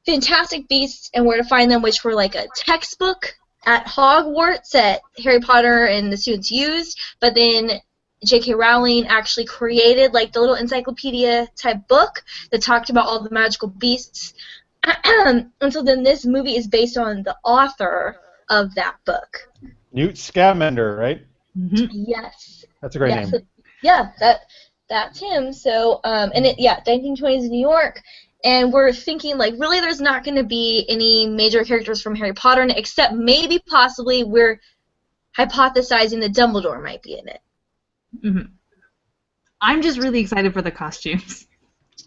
Fantastic Beasts and Where to Find Them, which were a textbook at Hogwarts that Harry Potter and the students used, but then J.K. Rowling actually created the little encyclopedia type book that talked about all the magical beasts. And so then this movie is based on the author of that book. Newt Scamander, right? Mm-hmm. Yes. That's a great name. So, that's him. So, 1920s New York. And we're thinking, really there's not going to be any major characters from Harry Potter in it, except maybe possibly we're hypothesizing that Dumbledore might be in it. Mm-hmm. I'm just really excited for the costumes.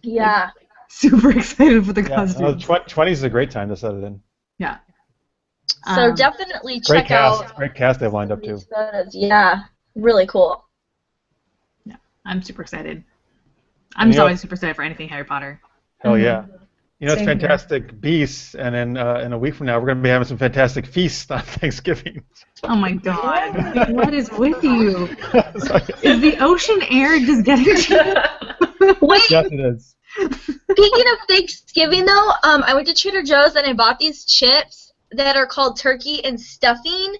Yeah. Super excited for the costumes. 20s is a great time to set it in. Yeah. So definitely Great check out cast. Great cast they've lined up too. these photos. Yeah, really cool. Yeah, I'm super excited. I'm just always super excited for anything Harry Potter. Hell yeah. You know, it's Same here. Fantastic Beasts, and then in a week from now, we're going to be having some fantastic feasts on Thanksgiving. Oh my god. What is with you? Sorry. Is the ocean air just getting to you? Wait, Yes, it is. speaking of Thanksgiving though, I went to Trader Joe's and I bought these chips that are called turkey and stuffing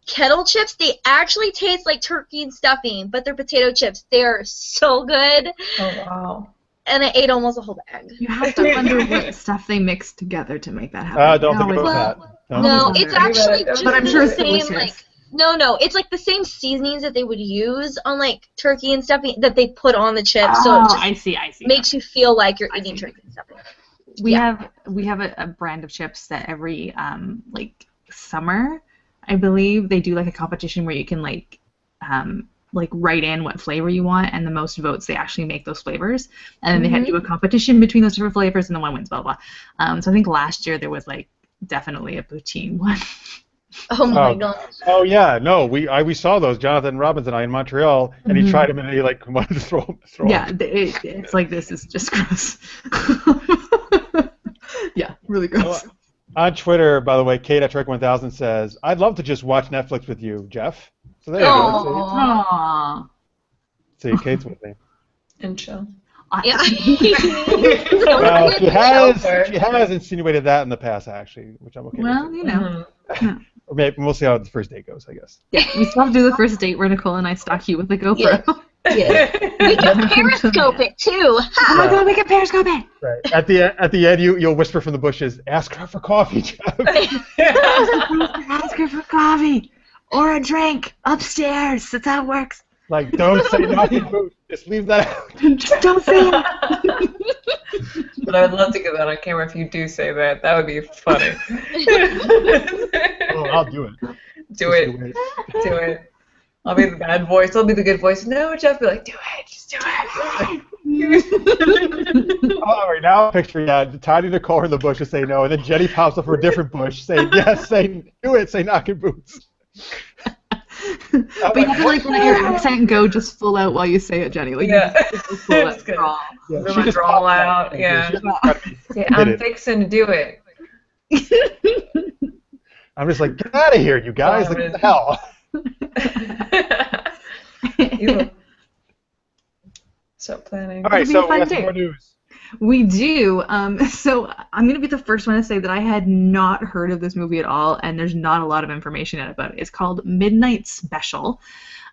kettle chips. They actually taste like turkey and stuffing, but they're potato chips. They're so good. Oh wow. And I ate almost a whole bag. You have to wonder what stuff they mix together to make that happen. Don't think about Well, that. Don't No, wonder. it's actually But just I'm the sure it's same, delicious. like, no, it's like the same seasonings that they would use on, like, turkey and stuffing that they put on the chips, so it just I see. makes you feel like you're I eating see. turkey and stuffing. We Yeah. have a brand of chips that every like summer, I believe, they do like a competition where you can like write in what flavor you want, and the most votes they actually make those flavors, and then they had to do a competition between those different flavors, and the one wins, blah blah. So I think last year there was like definitely a poutine one. Oh my gosh. Oh yeah, no, we saw those, Jonathan Robbins and I, in Montreal, and he tried them and he like wanted to throw Yeah, them. it's like, this is just gross. Yeah, really gross. On Twitter, by the way, Kate at Trek1000 says, "I'd love to just watch Netflix with you, Jeff." So there you go. Aww. See, Kate's with me. And chill. Yeah. Well, she has Shelter. insinuated that in the past, actually, which I'm okay Well, with. you know. Or maybe we'll see how the first date goes, I guess. Yeah, we still have to do the first date where Nicole and I stalk you with a GoPro. Yeah. We can periscope it too. Oh my god, we can periscope it! Right. At the end, you'll whisper from the bushes, "Ask her for coffee, Jeff." Ask her for coffee or a drink upstairs. That's how it works. Like, don't say nothing, boo. Just leave that out. Just don't say it. But I would love to get that on camera if you do say that. That would be funny. Oh, I'll do it. Do it. Do it. I'll be the bad voice. I'll be the good voice. No, Jeff, be like, do it. Just do it. All right, now picture Tiny Nicole in the bush to say no, and then Jenny pops up from a different bush saying yes, saying do it, say knocking boots. But you have to like let your accent go just full out while you say it, Jenny. Like, Yeah. you just full out It's good. drawl. Yeah, Let she my just drawl popped out, yeah. She just got me. Yeah, Did I'm it. fixing to do it. I'm just like, get out of here, you guys! Like, what the hell? Stop planning. All right, It'll be a so we fun got some date. more news. We do. So I'm going to be the first one to say that I had not heard of this movie at all, and there's not a lot of information yet about it. It's called Midnight Special.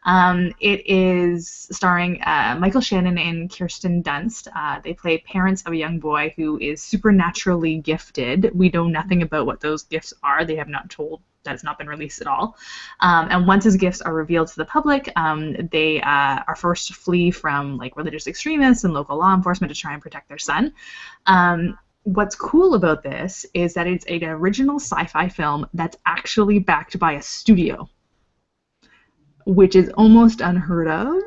It is starring Michael Shannon and Kirsten Dunst. They play parents of a young boy who is supernaturally gifted. We know nothing about what those gifts are. They have not told. That has not been released at all. And once his gifts are revealed to the public, they are forced to flee from like religious extremists and local law enforcement to try and protect their son. What's cool about this is that it's an original sci-fi film that's actually backed by a studio, which is almost unheard of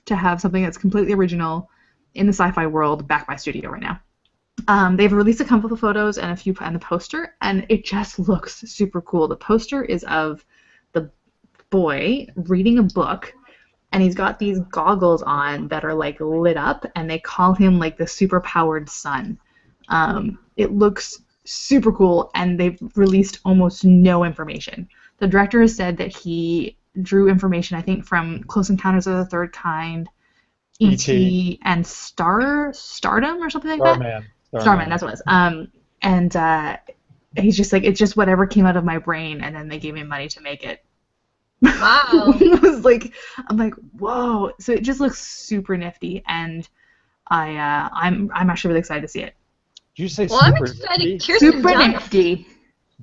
to have something that's completely original in the sci-fi world backed by a studio right now. They've released a couple of photos and the poster, and it just looks super cool. The poster is of the boy reading a book, and he's got these goggles on that are like lit up, and they call him like the super-powered son. It looks super cool, and they've released almost no information. The director has said that he drew information, I think, from Close Encounters of the Third Kind, E.T., and Stardom or something like that. Starman, that's what it was. And he's just like, it's just whatever came out of my brain, and then they gave me money to make it. Wow. It was like, I'm like, whoa. So it just looks super nifty, and I'm actually really excited to see it. Did you say Well, I'm super excited. nifty? Kirsten Super Dunst. nifty.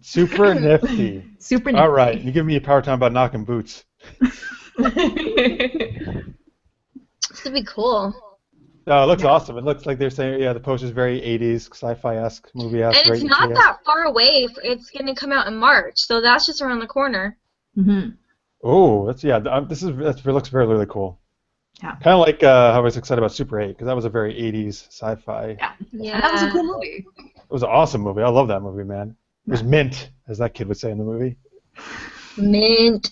Super nifty. Super nifty. All right, you give me a power time about knocking boots. This would be cool. No, it looks awesome. It looks like they're saying, the poster's very 80s, sci-fi-esque, movie-esque. And it's very not ET-esque. that far away. It's going to come out in March, so that's just around the corner. Mm-hmm. Oh, that looks very, really cool. Yeah. Kind of like how I was excited about Super 8, because that was a very 80s sci-fi. Yeah. Yeah. That was a cool movie. It was an awesome movie. I love that movie, man. was mint, as that kid would say in the movie. Mint.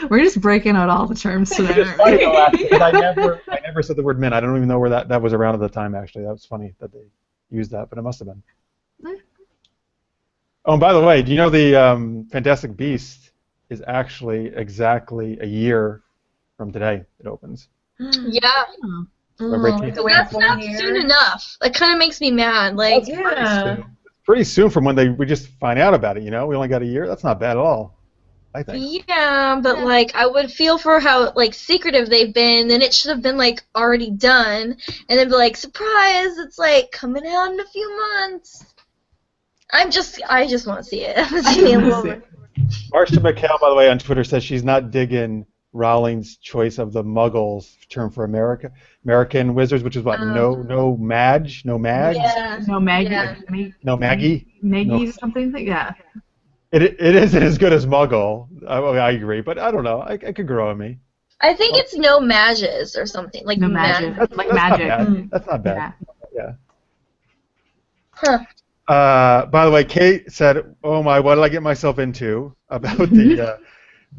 We're just breaking out all the terms today. It's funny though, actually, 'cause I never said the word mint. I don't even know where that was around at the time. Actually, that was funny that they used that, but it must have been. Oh, and by the way, do you know the Fantastic Beast is actually exactly a year from today it opens? Yeah. February 18th. to wait That's a not full year. soon enough. It kind of makes me mad. Like, Yeah. Pretty soon from when we just find out about it. You know, we only got a year. That's not bad at all, I think. yeah, but like I would feel for how like secretive they've been. Then it should have been like already done, and then be like, surprise! It's like coming out in a few months. I just want to see it. Marcia McHale, by the way, on Twitter says she's not digging Rowling's choice of the Muggles term for American wizards, which is what? No Mags? Yeah. No Maggie. Yeah. No Maggie? Maggie or something? Yeah. It isn't as good as Muggle. I agree, but I don't know. I could grow on me. I think it's no mages or something like No magic. That's Like not magic. bad. That's not bad. Yeah. Huh. By the way, Kate said, "Oh my, what did I get myself into?" about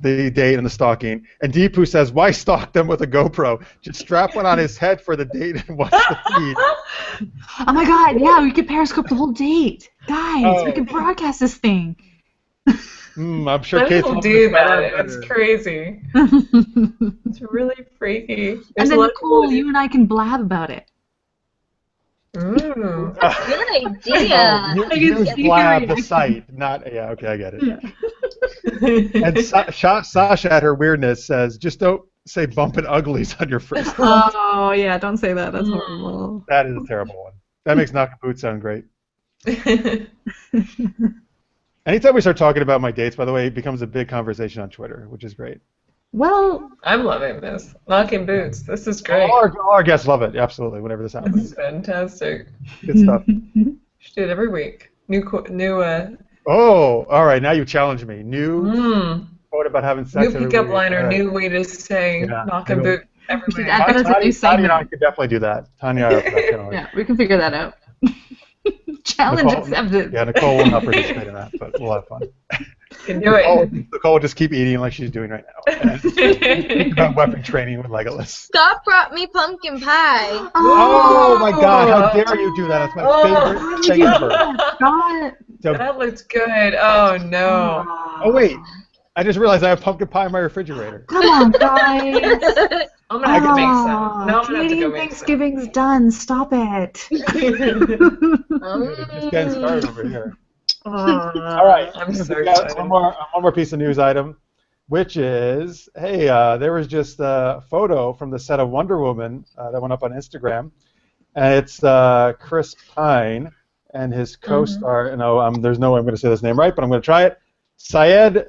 the date and the stalking. And Deepu says, "Why stalk them with a GoPro? Just strap one on his head for the date and watch the feed." Oh my god, yeah, we could periscope the whole date. Guys, we could broadcast this thing. I'm sure Some Kate's people do that. It's crazy. It's really freaky. And There's then a lot of Nicole, people you and I can blab about it. Ooh. Good idea. Use Blab the site, not okay, I get it. And Sasha at her weirdness says, "Just don't say bumpin' uglies on your first." Oh yeah, don't say that. That's horrible. That is a terrible one. That makes Knockaboot sound great. Anytime we start talking about my dates, by the way, it becomes a big conversation on Twitter, which is great. Well, I'm loving this. Knocking boots. This is great. All our guests love it, absolutely, whenever this This happens. is fantastic. Good stuff. Should do it every week. New Oh, all right, now you challenge me. New quote about having sex new every pickup week. line or All right. new way to say Yeah, knocking boot every should week. add that as a new Tanya and I segment. could definitely do that. Tanya and I are professional. Yeah, we can figure that out. Challenge Nicole- accepted. Yeah, Nicole will not participate in that, but we'll have fun. Can do it. Nicole will just keep eating like she's doing right now. And think about weapon training with Legolas. Scott brought me pumpkin pie. Oh my God! How dare you do that? That's my favorite thing ever. God. So, That looks good. Oh no. oh wait, I just realized I have pumpkin pie in my refrigerator. Come on, guys. I'm gonna have to make some. No, I'm gonna have to Canadian go make some. Thanksgiving's done. Stop it. Just getting started over here. All All right, I'm so we got excited. one more piece of news item, which is, hey, there was just a photo from the set of Wonder Woman that went up on Instagram, and it's Chris Pine and his co-star. There's no way I'm going to say this name right, but I'm going to try it. Syed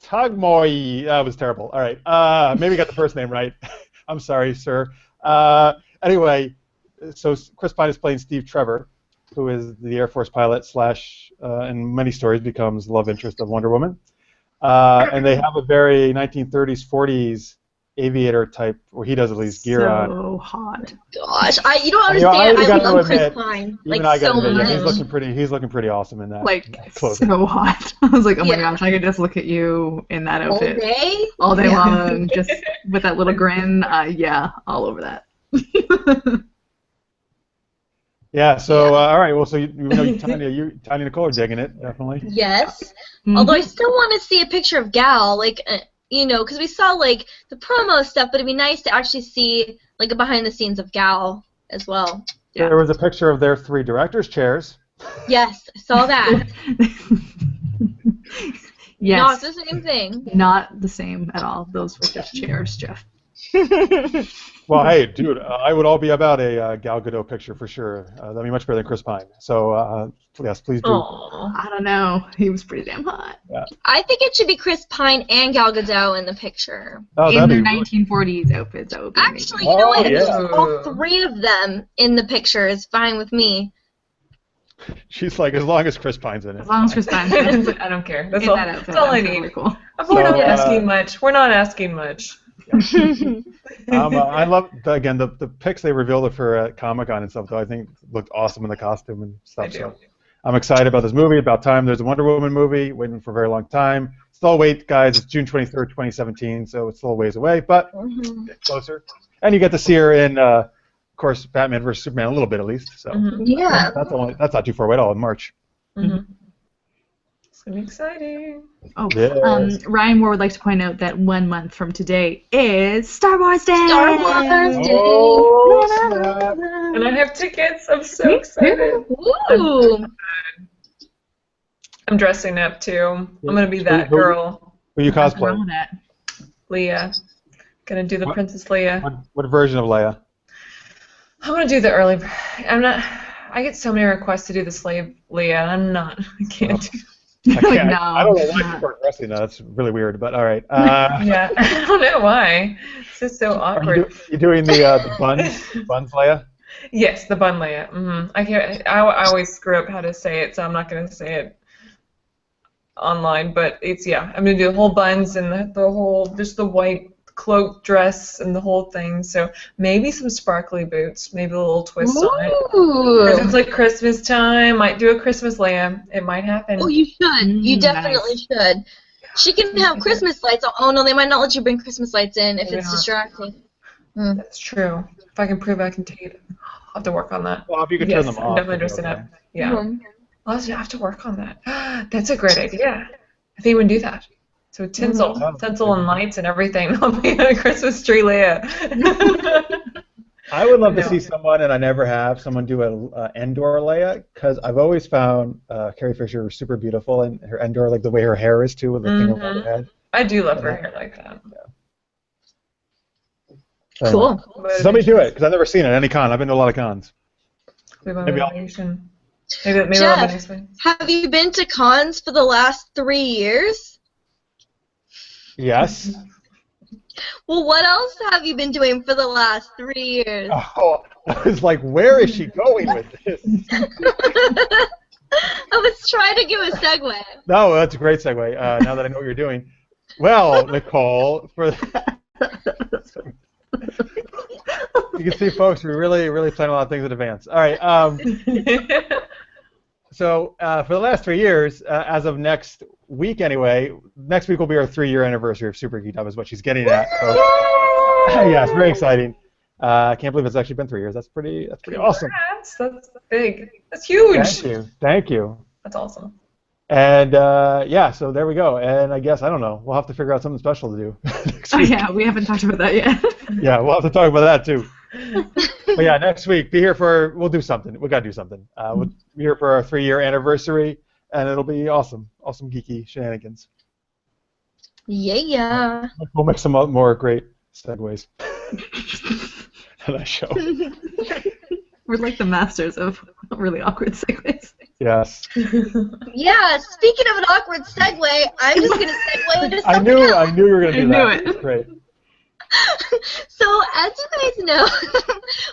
Tagmoy. That was terrible. All right, maybe I got the first name right. I'm sorry, sir. Anyway, so Chris Pine is playing Steve Trevor, who is the Air Force pilot / in many stories becomes love interest of Wonder Woman. And they have a very 1930s, 40s aviator type, or he does at least, gear on. So hot. Gosh, you don't You know, understand. I I gotta love Chris admit, Pine Even like I so gotta admit, yeah, much. he's looking pretty awesome in that. Like, clothing. so hot. I was like, oh my Yeah. gosh, I could just look at you in that All outfit. day? All day Yeah. long, just with that little grin. Yeah, all over that. Yeah. So all right. Well, so Tanya and Nicole are digging it, definitely. Yes. Mhm. Although I still want to see a picture of Gal, like, because we saw like the promo stuff, but it'd be nice to actually see like a behind the scenes of Gal as well. Yeah. There was a picture of their 3 directors' chairs. Yes, I saw that. Yes. Not the same thing. Not the same at all. Those were just chairs, Jeff. Well, hey, dude, I would all be about a Gal Gadot picture for sure. That'd be much better than Chris Pine. So yes, please do. Aw. I don't know. He was pretty damn hot. I think it should be Chris Pine and Gal Gadot in the picture. Oh, In that'd their be 1940s outfits, that would be Actually, amazing. you know what? yeah. Just all 3 of them in the picture is fine with me. She's like, as long as Chris Pine's in it. As long as Chris Pine's I don't care. That's in all, that outfit, that's all I I'm need. totally cool. We're not So, asking much. We're not asking much. I love again the pics they revealed for Comic-Con and stuff. Though I think looked awesome in the costume and I stuff. do. So I'm excited about this movie. About time there's a Wonder Woman movie. Waiting for a very long time. Still wait, guys. It's June 23rd, 2017, so it's still a ways away, but getting closer. And you get to see her in, of course, Batman vs Superman a little bit at least. So Yeah. that's not too far away at all in March. It's gonna be exciting. Oh, Yes. Ryan Moore would like to point out that 1 month from today is Star Wars Day. Star Wars Day. Oh, snap. And I have tickets. I'm so excited. Ooh. I'm dressing up too. I'm gonna be that girl. Who you What's cosplay? wrong with that? Leia. Gonna do the Princess Leia. What version of Leia? I'm gonna do the early. I'm not. I get so many requests to do the slave Leia, and I'm not. I can't do. I can't. No, I don't know it's why not. people are requesting that. That's really weird, but all right. Yeah, I don't know why. It's just so awkward. You doing the buns Leia? Yes, the bun Leia. I can't. I always screw up how to say it, so I'm not gonna say it online. But it's I'm gonna do the whole buns and the whole just the white cloak dress and the whole thing. So maybe some sparkly boots, maybe a little twist on it. Because it's like Christmas time. Might do a Christmas Leia. It might happen. Oh, you should. You definitely Nice. should. She can have Christmas lights. Oh no, they might not let you bring Christmas lights in if Maybe it's not. distracting. That's true. If I can prove I can take it, I'll have to work on that. Well, if you could Yes, turn them I'm off. definitely it'd be dressing up. okay. Yeah. I'll have to work on that. That's a great idea. I think we can do that. So tinsel and lights and everything. I'll be a Christmas tree Leia. I would love to No. see someone, and I never have, someone do a Endor Leia, because I've always found Carrie Fisher super beautiful, and her Endor, like the way her hair is too, with the thing over her head. I do love her hair like that. Cool. But Somebody do it, because I've never seen it at any con. I've been to a lot of cons. we have Maybe a I'll- motivation. Maybe we'll Jeff. have a next one. Have you been to cons for the last 3 years? Yes. Well, what else have you been doing for the last 3 years? Oh, I was like, where is she going with this? I was trying to give a segue. No, that's a great segue. Now that I know what you're doing. Well, Nicole, for you can see, folks, we really plan a lot of things in advance. All right. So for the last 3 years, as of next week anyway, next week will be our 3-year anniversary of Super Geeked Up, is what she's getting at. So, yeah, it's very exciting. I can't believe it's actually been 3 years. That's pretty awesome. That's big. That's huge. Thank you. That's awesome. And yeah, so there we go. And I guess, I don't know, we'll have to figure out something special to do next Oh week. yeah, we haven't talked about that yet. Yeah, we'll have to talk about that too. But yeah, next week, we'll do something. We gotta do something. We'll be here for our 3-year anniversary, and it'll be awesome geeky shenanigans. Yeah. We'll make some more great segues to that show. We're like the masters of really awkward segues. Yes. Yeah, speaking of an awkward segue, I'm just going to segue into I something else. knew you were gonna do knew that. it. Great. So, as you guys know,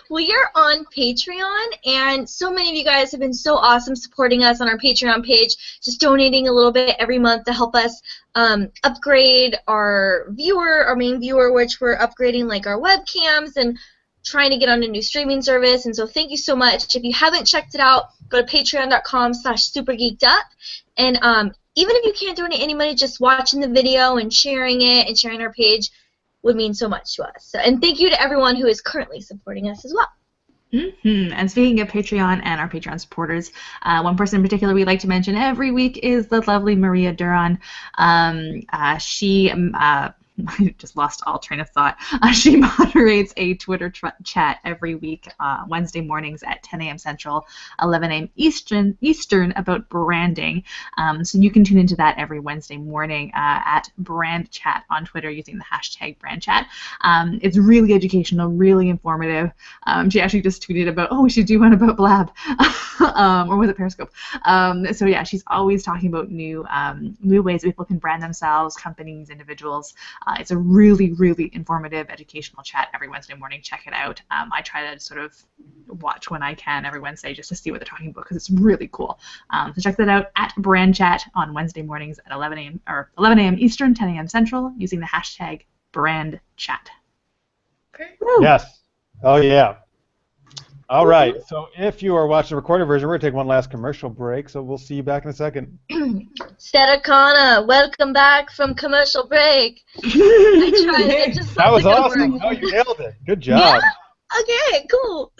we are on Patreon, and so many of you guys have been so awesome supporting us on our Patreon page, just donating a little bit every month to help us upgrade our main viewer, which we're upgrading like our webcams and trying to get on a new streaming service. And so thank you so much. If you haven't checked it out, go to patreon.com/supergeekedup. And even if you can't donate any money, just watching the video and sharing it and sharing our page would mean so much to us. And thank you to everyone who is currently supporting us as well. And speaking of Patreon and our Patreon supporters, one person in particular we like to mention every week is the lovely Maria Duran. She I just lost all train of thought. She moderates a Twitter chat every week, Wednesday mornings at 10 a.m. Central, 11 a.m. Eastern about branding. So you can tune into that every Wednesday morning at Brand Chat on Twitter using the hashtag BrandChat. It's really educational, really informative. She actually just tweeted about, we should do one about Blab, or was it Periscope? So yeah, she's always talking about new ways that people can brand themselves, companies, individuals. It's a really, really informative educational chat every Wednesday morning. Check it out. I try to sort of watch when I can every Wednesday just to see what they're talking about because it's really cool. So check that out at Brand Chat on Wednesday mornings at 11 a.m. Eastern, 10 a.m. Central using the hashtag BrandChat. Okay. Yes. Oh yeah. All right. So if you are watching the recorded version, we're going to take one last commercial break. So we'll see you back in a second. Sedakana, welcome back from commercial break. I tried. It just That was wasn't awesome. gonna Oh, work. you nailed it. Good job. Yeah? Okay, cool.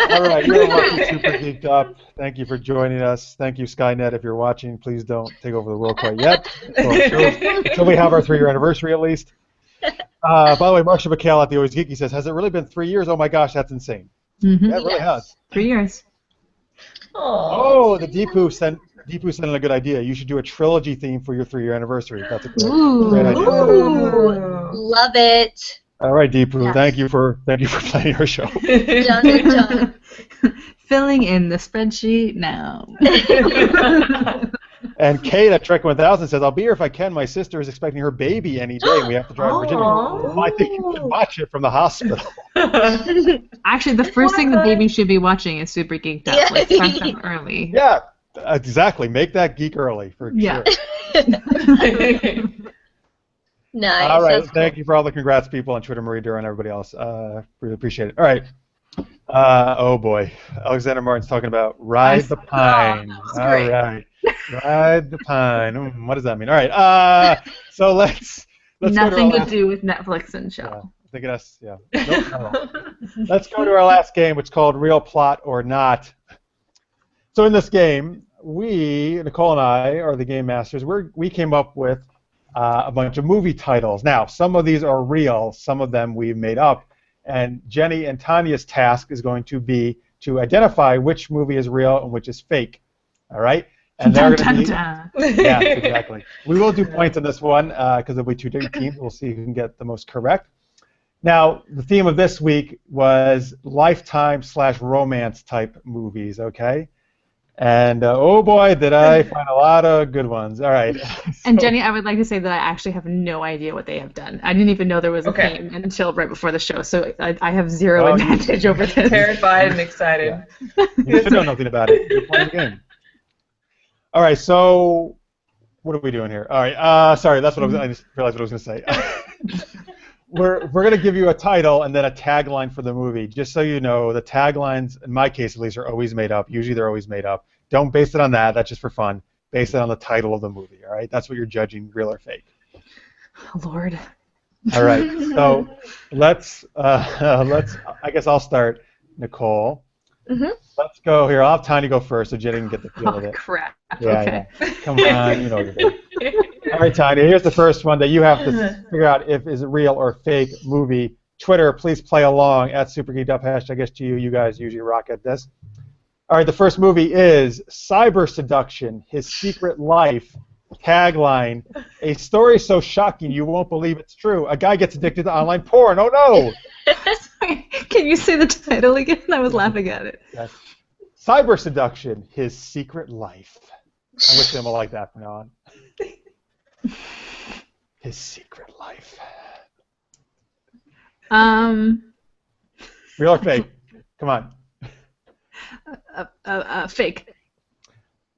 All right. You're watching Super Geeked Up. Thank you for joining us. Thank you, Skynet. If you're watching, please don't take over the world quite yet. Until we have our 3-year anniversary at least. By the way, Marcia McHale at the Always Geeky says, has it really been 3 years? Oh my gosh, that's insane. Mm-hmm. Yeah, it really has. 3 years. Oh, the Deepu sent in a good idea. You should do a trilogy theme for your 3-year anniversary. That's a great idea. Ooh, love it. All right, Deepu. Yes. Thank you for playing our show. Done. Filling in the spreadsheet now. And Kate at Trek 1000 says, I'll be here if I can. My sister is expecting her baby any day, and we have to drive to Virginia. Well, I think you can watch it from the hospital. Actually, the first thing the baby should be watching is Super Geeked Up. Yeah. Let's start them early. Yeah, exactly. Make that geek early, for Yeah. sure. Nice. All right, That's thank you for all the congrats people on Twitter, Marie Dura, and everybody else. Really appreciate it. All right. Oh, boy. Alexander Martin's talking about Ride the Pine. that's All great. right. Ride the Pine. What does that mean? All right. So let's Nothing go to do with Netflix and show. Yeah, I think that's, yeah. Nope, no. Let's go to our last game, which is called Real Plot or Not. So in this game, Nicole and I are the game masters. We came up with a bunch of movie titles. Now, some of these are real. Some of them we've made up. And Jenny and Tanya's task is going to be to identify which movie is real and which is fake. All right? And they're going to be... Yeah, exactly. We will do points on this one because there'll be 2 different teams. We'll see who can get the most correct. Now, the theme of this week was Lifetime/romance type movies, okay? And oh boy, did I find a lot of good ones. All right. And Jenny, I would like to say that I actually have no idea what they have done. I didn't even know there was a theme until right before the show, so I have zero advantage over this. Terrified and excited. Yeah. You should know nothing about it. You're playing the game. All right, so what are we doing here? All right, sorry, that's what I just realized what I was going to say. We're going to give you a title and then a tagline for the movie. Just so you know, the taglines, in my case at least, are always made up. Usually they're always made up. Don't base it on that. That's just for fun. Base it on the title of the movie, all right? That's what you're judging, real or fake. Lord. All right, so let's I guess I'll start, Nicole. Mm-hmm. Let's go here. I'll have Tiny go first so Jenny can get the feel of it. Crap. Yeah, Okay. yeah. Come on, you know what you're doing. All right, Tanya, here's the first one that you have to figure out if is a real or fake movie. Twitter, please play along at SuperGeekUp, hashtag SGU. You guys usually rock at this. All right, the first movie is Cyber Seduction, His Secret Life. Tagline, a story so shocking you won't believe it's true. A guy gets addicted to online porn. Oh, no. Can you say the title again? I was laughing at it. Yes. Cyber Seduction, His Secret Life. I wish them all like that from now on. His Secret Life. Real or fake? Come on. Fake.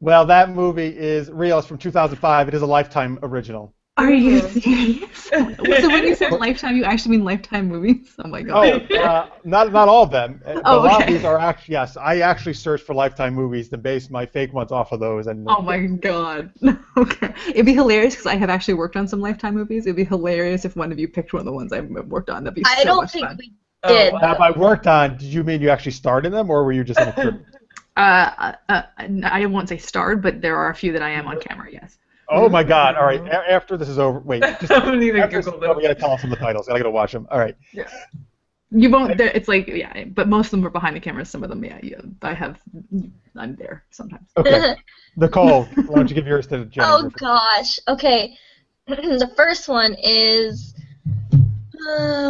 Well, that movie is real. It's from 2005. It is a Lifetime original. Are you serious? So when you said Lifetime, you actually mean Lifetime movies? Oh my god. Oh, not all of them. Oh, a lot of okay. these are actually, yes, I actually searched for Lifetime movies to base my fake ones off of those. And Oh my god. Okay. It'd be hilarious because I have actually worked on some Lifetime movies. It'd be hilarious if one of you picked one of the ones I've worked on. That'd be I so don't much think fun. we did. Have I worked on, did you mean you actually starred in them, or were you just on a crew? I won't say starred, but there are a few that I am on camera, yes. Oh my god, all right, after this is over, wait, just I don't even after this is Google over, we them. gotta tell us some of the titles, I gotta go watch them, all right. Yeah. You won't, it's like, yeah, but most of them are behind the camera. Some of them, yeah, I'm there sometimes. Okay, Nicole, why don't you give yours to Jenny? Oh gosh. Okay. The first one is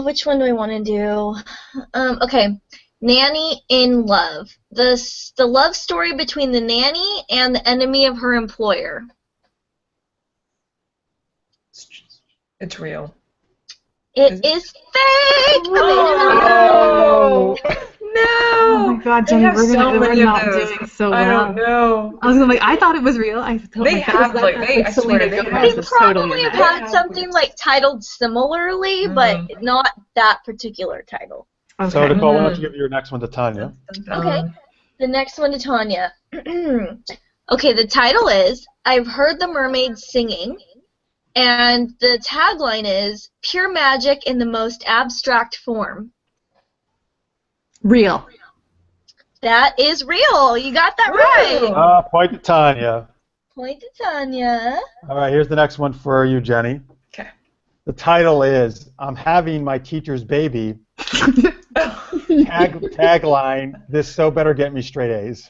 which one do I want to do? Okay. Nanny in Love. The love story between the nanny and the enemy of her employer. It's real. It is fake. Oh! No! Oh my god, They Jenny, have we're so many of not those. doing so I well. don't know. I was gonna I thought it was real. I thought They have, like, I swear, they have. They was totally probably in have that. had something like titled similarly, but not that particular title. Okay. So, Nicole, why don't you give your next one to Tanya? Okay. The next one to Tanya. Okay, the title is I've Heard the Mermaids Singing, and the tagline is Pure Magic in the Most Abstract Form. Real. That is real. You got that right. Point to Tanya. Point to Tanya. All right, here's the next one for you, Jenny. Okay. The title is I'm Having My Teacher's Baby. Tagline, this so better get me straight A's.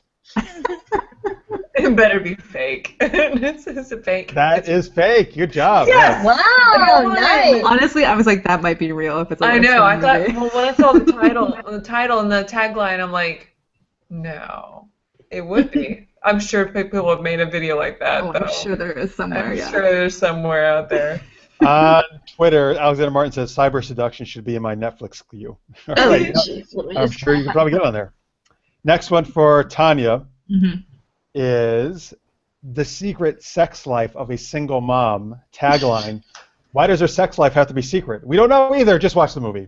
It better be fake. It's a fake. That is fake. Good job. Yes. Wow, nice. Honestly, I was like, that might be real if it's a I know. I thought movie. when I saw the title and the tagline, I'm like, no, it would be. I'm sure people have made a video like that. Oh, though. I'm sure there is somewhere. I'm Yeah. sure there's somewhere out there. On Twitter, Alexander Martin says cyber seduction should be in my Netflix queue. All right. I'm sure you can probably get on there. Next one for Tanya is The Secret Sex Life of a Single Mom. Tagline, why does her sex life have to be secret? We don't know either. Just watch the movie.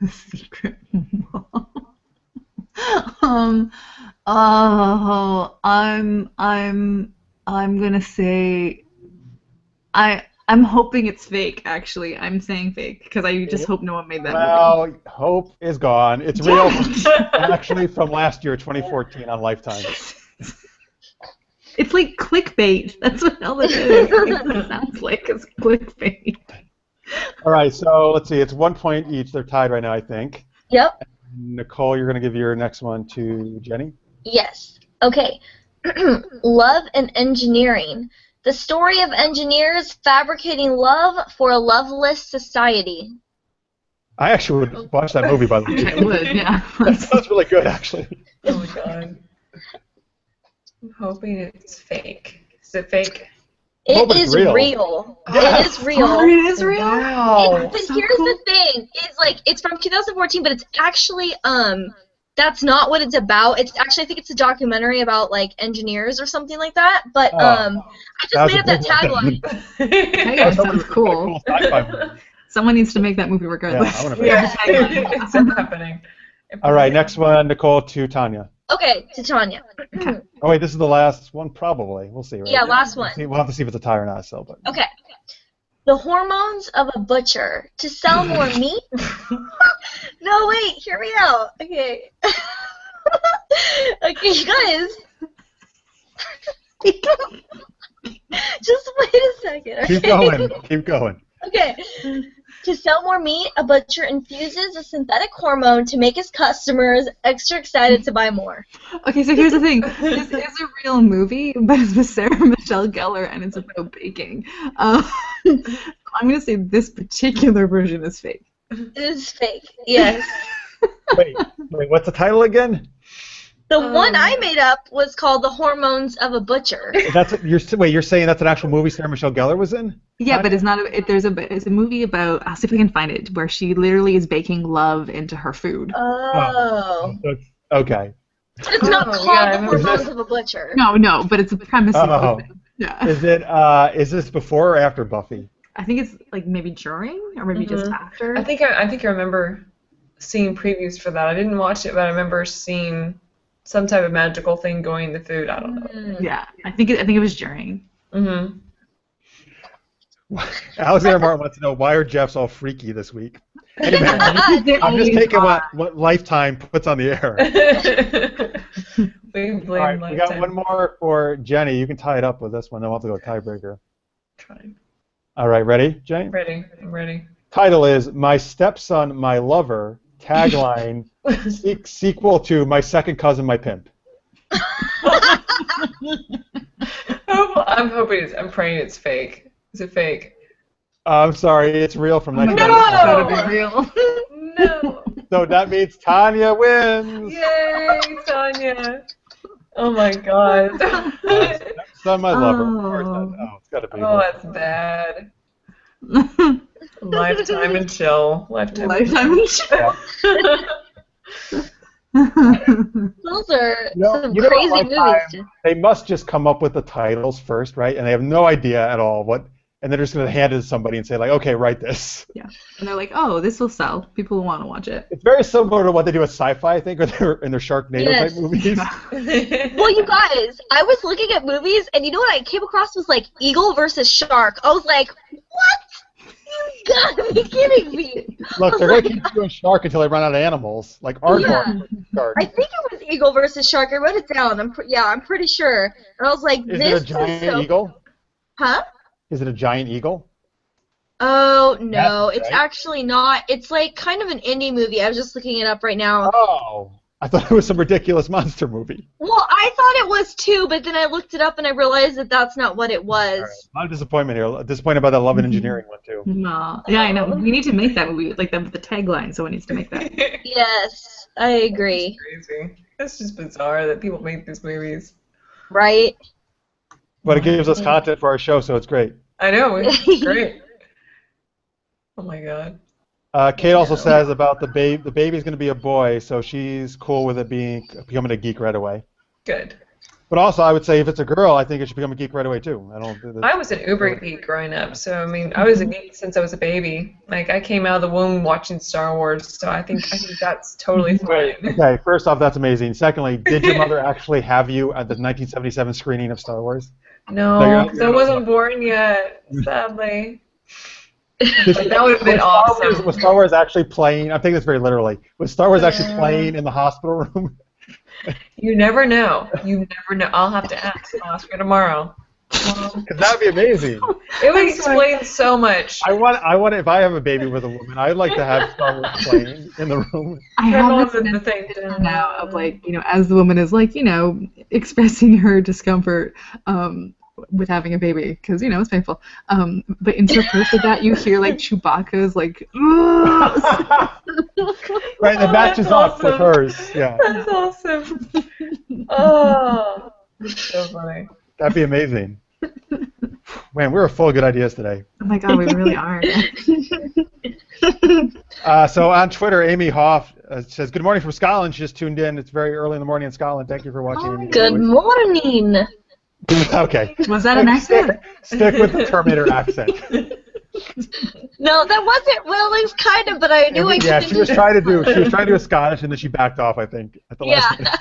The secret mom. I'm gonna say I'm hoping it's fake. Actually, I'm saying fake because I just hope no one made that movie. Well, hope is gone. It's real. Actually, from last year, 2014, on Lifetime. It's like clickbait. That's what all it is. That's what it sounds like. It's clickbait. All right, so let's see. It's 1 point each. They're tied right now, I think. Yep. Nicole, you're going to give your next one to Jenny. Yes. Okay. Love and Engineering. The story of engineers fabricating love for a loveless society. I actually would watch that movie, by the way. I would, yeah. That sounds really good, actually. Oh my god. I'm hoping it's fake. Is it fake? It is real. It is real. Oh, it is real? Wow. But so here's cool. the thing. It's like it's from 2014, but it's actually that's not what it's about. It's actually I think it's a documentary about like engineers or something like that. But I just made up that tagline. Hey, that sounds cool. Someone needs to make that movie regardless. Yeah, I want to Yeah, it's happening. All right, next one, Nicole, to Tanya. Okay, to Tanya. Oh, wait, this is the last one, probably. We'll see, right? Yeah, last one. We'll have to see if it's a tie or not, so. But. Okay. The hormones of a butcher to sell more meat. No, wait, hear me out. Okay. Okay, you guys. Just wait a second. Okay? Keep going. Keep going. Okay. To sell more meat, a butcher infuses a synthetic hormone to make his customers extra excited to buy more. Okay, so here's the thing. This is a real movie, but it's with Sarah Michelle Gellar, and it's about baking. I'm going to say this particular version is fake. It is fake, yes. Wait, what's the title again? The one I made up was called The Hormones of a Butcher. You're saying that's an actual movie Sarah Michelle Gellar was in? Yeah, but it's not. It's a movie about. I'll see if I can find it, where she literally is baking love into her food. Oh. Okay. It's not called yeah, The Hormones of a Butcher. No, but it's a premise. Oh. Yeah. Is this before or after Buffy? I think it's like maybe during or maybe just after. I think I remember seeing previews for that. I didn't watch it, but I remember seeing some type of magical thing going in the food. I don't know. Yeah, I think it was during. Mm-hmm. Alexander Martin wants to know why are Jeffs all freaky this week? Anyway, I'm just taking what Lifetime puts on the air. We blame All right, Lifetime. we got one more for Jenny. You can tie it up with this one. Then we'll have to go tiebreaker. Trying. All right, ready, Jenny? Ready. I'm ready. Title is My Stepson, My Lover. Tagline, sequel to My Second Cousin, My Pimp. I'm praying it's fake. Is it fake? I'm sorry, it's real from No, 1997. it's gotta be real. No. So that means Tanya wins. Yay, Tanya. Oh my god. Stepson, My Lover. Of course, it's got to be. Oh, that's bad. Lifetime and chill. Lifetime and chill. Those are some crazy movies. They must just come up with the titles first, right? And they have no idea at all what and they're just going to hand it to somebody and say, like, okay, write this. Yeah. And they're like, oh, this will sell. People will want to watch it. It's very similar to what they do with sci-fi, I think, or in their Sharknado type movies. Well, you guys, I was looking at movies, and you know what I came across was, like, Eagle versus Shark. I was like, what? You gotta be kidding me. Look, they're going to keep doing Shark until they run out of animals. Like Aardvark. Shark. I think it was Eagle versus Shark. I wrote it down. I'm pretty sure. And I was like, Is this it a giant eagle? Huh? Is it a giant eagle? Oh, no. That's It's right. actually not. It's like kind of an indie movie. I was just looking it up right now. Oh, I thought it was some ridiculous monster movie. Well, I thought it was too, but then I looked it up and I realized that that's not what it was. All right. A lot of disappointment here. Disappointed about that Love and Engineering one, too. No. Yeah, I know. We need to make that movie, like the tagline, someone needs to make that. Yes, I agree. That's crazy. That's just bizarre that people make these movies. Right? But it gives us content for our show, so it's great. I know, it's great. Oh my god. Kate also says about the baby's going to be a boy, so she's cool with it becoming a geek right away. Good. But also, I would say if it's a girl, I think it should become a geek right away too. I was an uber geek growing up, so I mean, I was a geek since I was a baby. Like I came out of the womb watching Star Wars, so I think that's totally fine. Okay, first off, that's amazing. Secondly, did your mother actually have you at the 1977 screening of Star Wars? No, because I wasn't born yet, sadly. Like, that would have been awesome. Was Star Wars actually playing? I'm taking this very literally. Was Star Wars actually playing in the hospital room? You never know. You never know. I'll have to ask. I'll ask her tomorrow. Because that would be amazing. It would explain so much. I want if I have a baby with a woman, I'd like to have Star Wars playing in the room. I have this thing now of like, as the woman is like, expressing her discomfort with having a baby because it's painful. But interspersed with that, you hear like Chewbacca's like, right, the matches up with hers. Yeah. That's awesome. Oh, that's so funny. That'd be amazing. Man, we're full of good ideas today. Oh my god, we really are. So on Twitter, Amy Hoff says, "Good morning from Scotland." She just tuned in. It's very early in the morning in Scotland. Thank you for watching. Good morning. Okay. Was that an accent? Stick with the Terminator accent. No, that wasn't. Well, it was kind of, but I knew I couldn't. Yeah, she was trying to do a Scottish, and then she backed off, I think, at the last minute.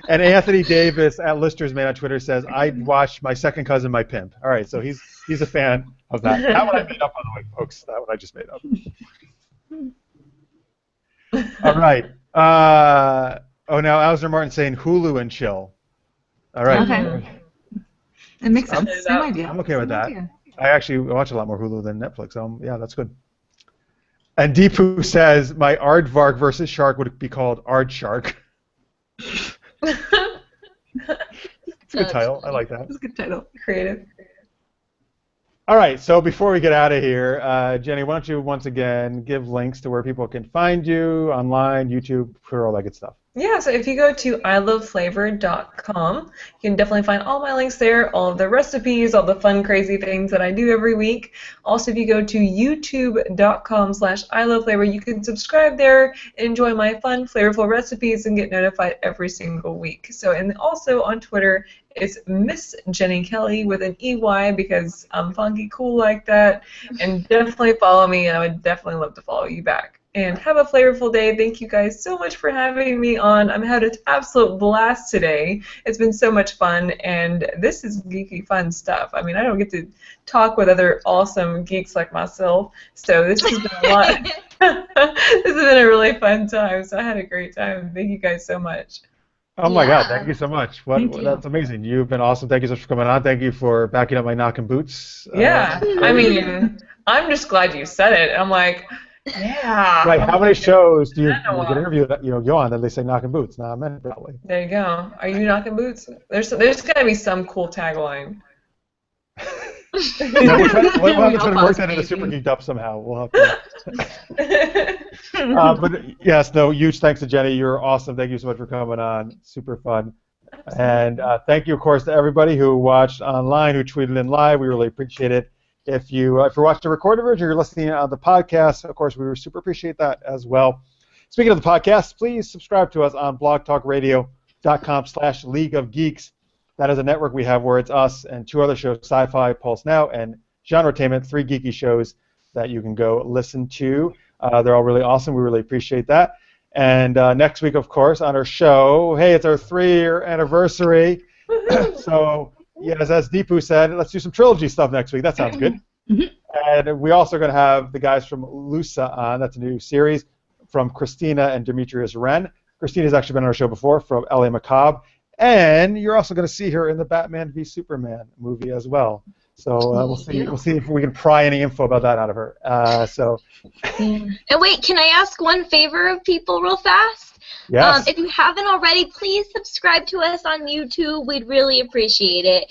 And Anthony Davis at Lister's Man on Twitter says, "I'd watch My Second Cousin, My Pimp." All right, so he's a fan of that. That one I made up, by the way, folks. That one I just made up. All right. Now Alistair Martin saying Hulu and chill. All right. Okay. It makes sense. Same idea. I'm okay with that. I actually watch a lot more Hulu than Netflix. Yeah, that's good. And Deepu says, "My Aardvark versus Shark would be called Aardshark." It's a good title. I like that. It's a good title. Creative. All right, so before we get out of here, Jenny, why don't you once again give links to where people can find you online, YouTube, for all that good stuff. Yeah, so if you go to iloveflavor.com, you can definitely find all my links there, all of the recipes, all the fun, crazy things that I do every week. Also, if you go to youtube.com/iloveflavor, you can subscribe there and enjoy my fun, flavorful recipes and get notified every single week. So, and also on Twitter, it's Miss Jenny Kelley with an EY because I'm funky cool like that. And definitely follow me, and I would definitely love to follow you back. And have a flavorful day. Thank you guys so much for having me on. I'm having an absolute blast today. It's been so much fun, and this is geeky fun stuff. I mean, I don't get to talk with other awesome geeks like myself, so this has been a lot. This has been a really fun time, so I had a great time. Thank you guys so much. Oh my God, thank you so much. Thank you. That's amazing. You've been awesome. Thank you so much for coming on. Thank you for backing up my knocking boots. Yeah, I mean, I'm just glad you said it. I'm like, yeah. Right, how many shows do you get interviewed, go on that they say knocking boots? Nah, I meant it probably. There you go. Are you knocking boots? There's got to be some cool tagline. We'll have to try to work that into Super Geeked Up somehow. We'll have to. But yes, huge thanks to Jenny. You're awesome. Thank you so much for coming on. Super fun. Absolutely. And thank you, of course, to everybody who watched online, who tweeted in live. We really appreciate it. If you're watching the recorded version, or you're listening on the podcast, of course, we would super appreciate that as well. Speaking of the podcast, please subscribe to us on blogtalkradio.com/League of Geeks. That is a network we have where it's us and 2 other shows, Sci-Fi, Pulse Now, and Genretainment, 3 geeky shows that you can go listen to. They're all really awesome. We really appreciate that. And next week, of course, on our show, hey, it's our 3-year anniversary. So, yes, as Deepu said, let's do some trilogy stuff next week. That sounds good. And we also are going to have the guys from Lusa on. That's a new series from Christina and Demetrius Wren. Christina's actually been on our show before from L.A. Macabre. And you're also going to see her in the Batman v Superman movie as well. So we'll see if we can pry any info about that out of her. And wait, can I ask one favor of people real fast? Yes. If you haven't already, please subscribe to us on YouTube. We'd really appreciate it.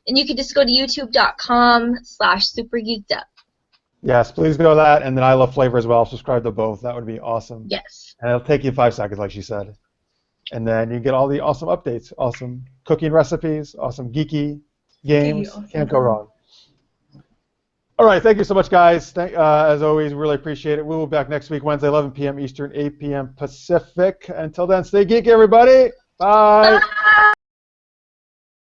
And you can just go to youtube.com/supergeekedup. Yes, please go to that. And then I Love Flavor as well. Subscribe to both. That would be awesome. Yes. And it'll take you 5 seconds, like she said. And then you get all the awesome updates, awesome cooking recipes, awesome geeky games. Can't go wrong. All right, thank you so much, guys. As always, we really appreciate it. We will be back next week, Wednesday, 11 p.m. Eastern, 8 p.m. Pacific. Until then, stay geeky, everybody. Bye. Bye.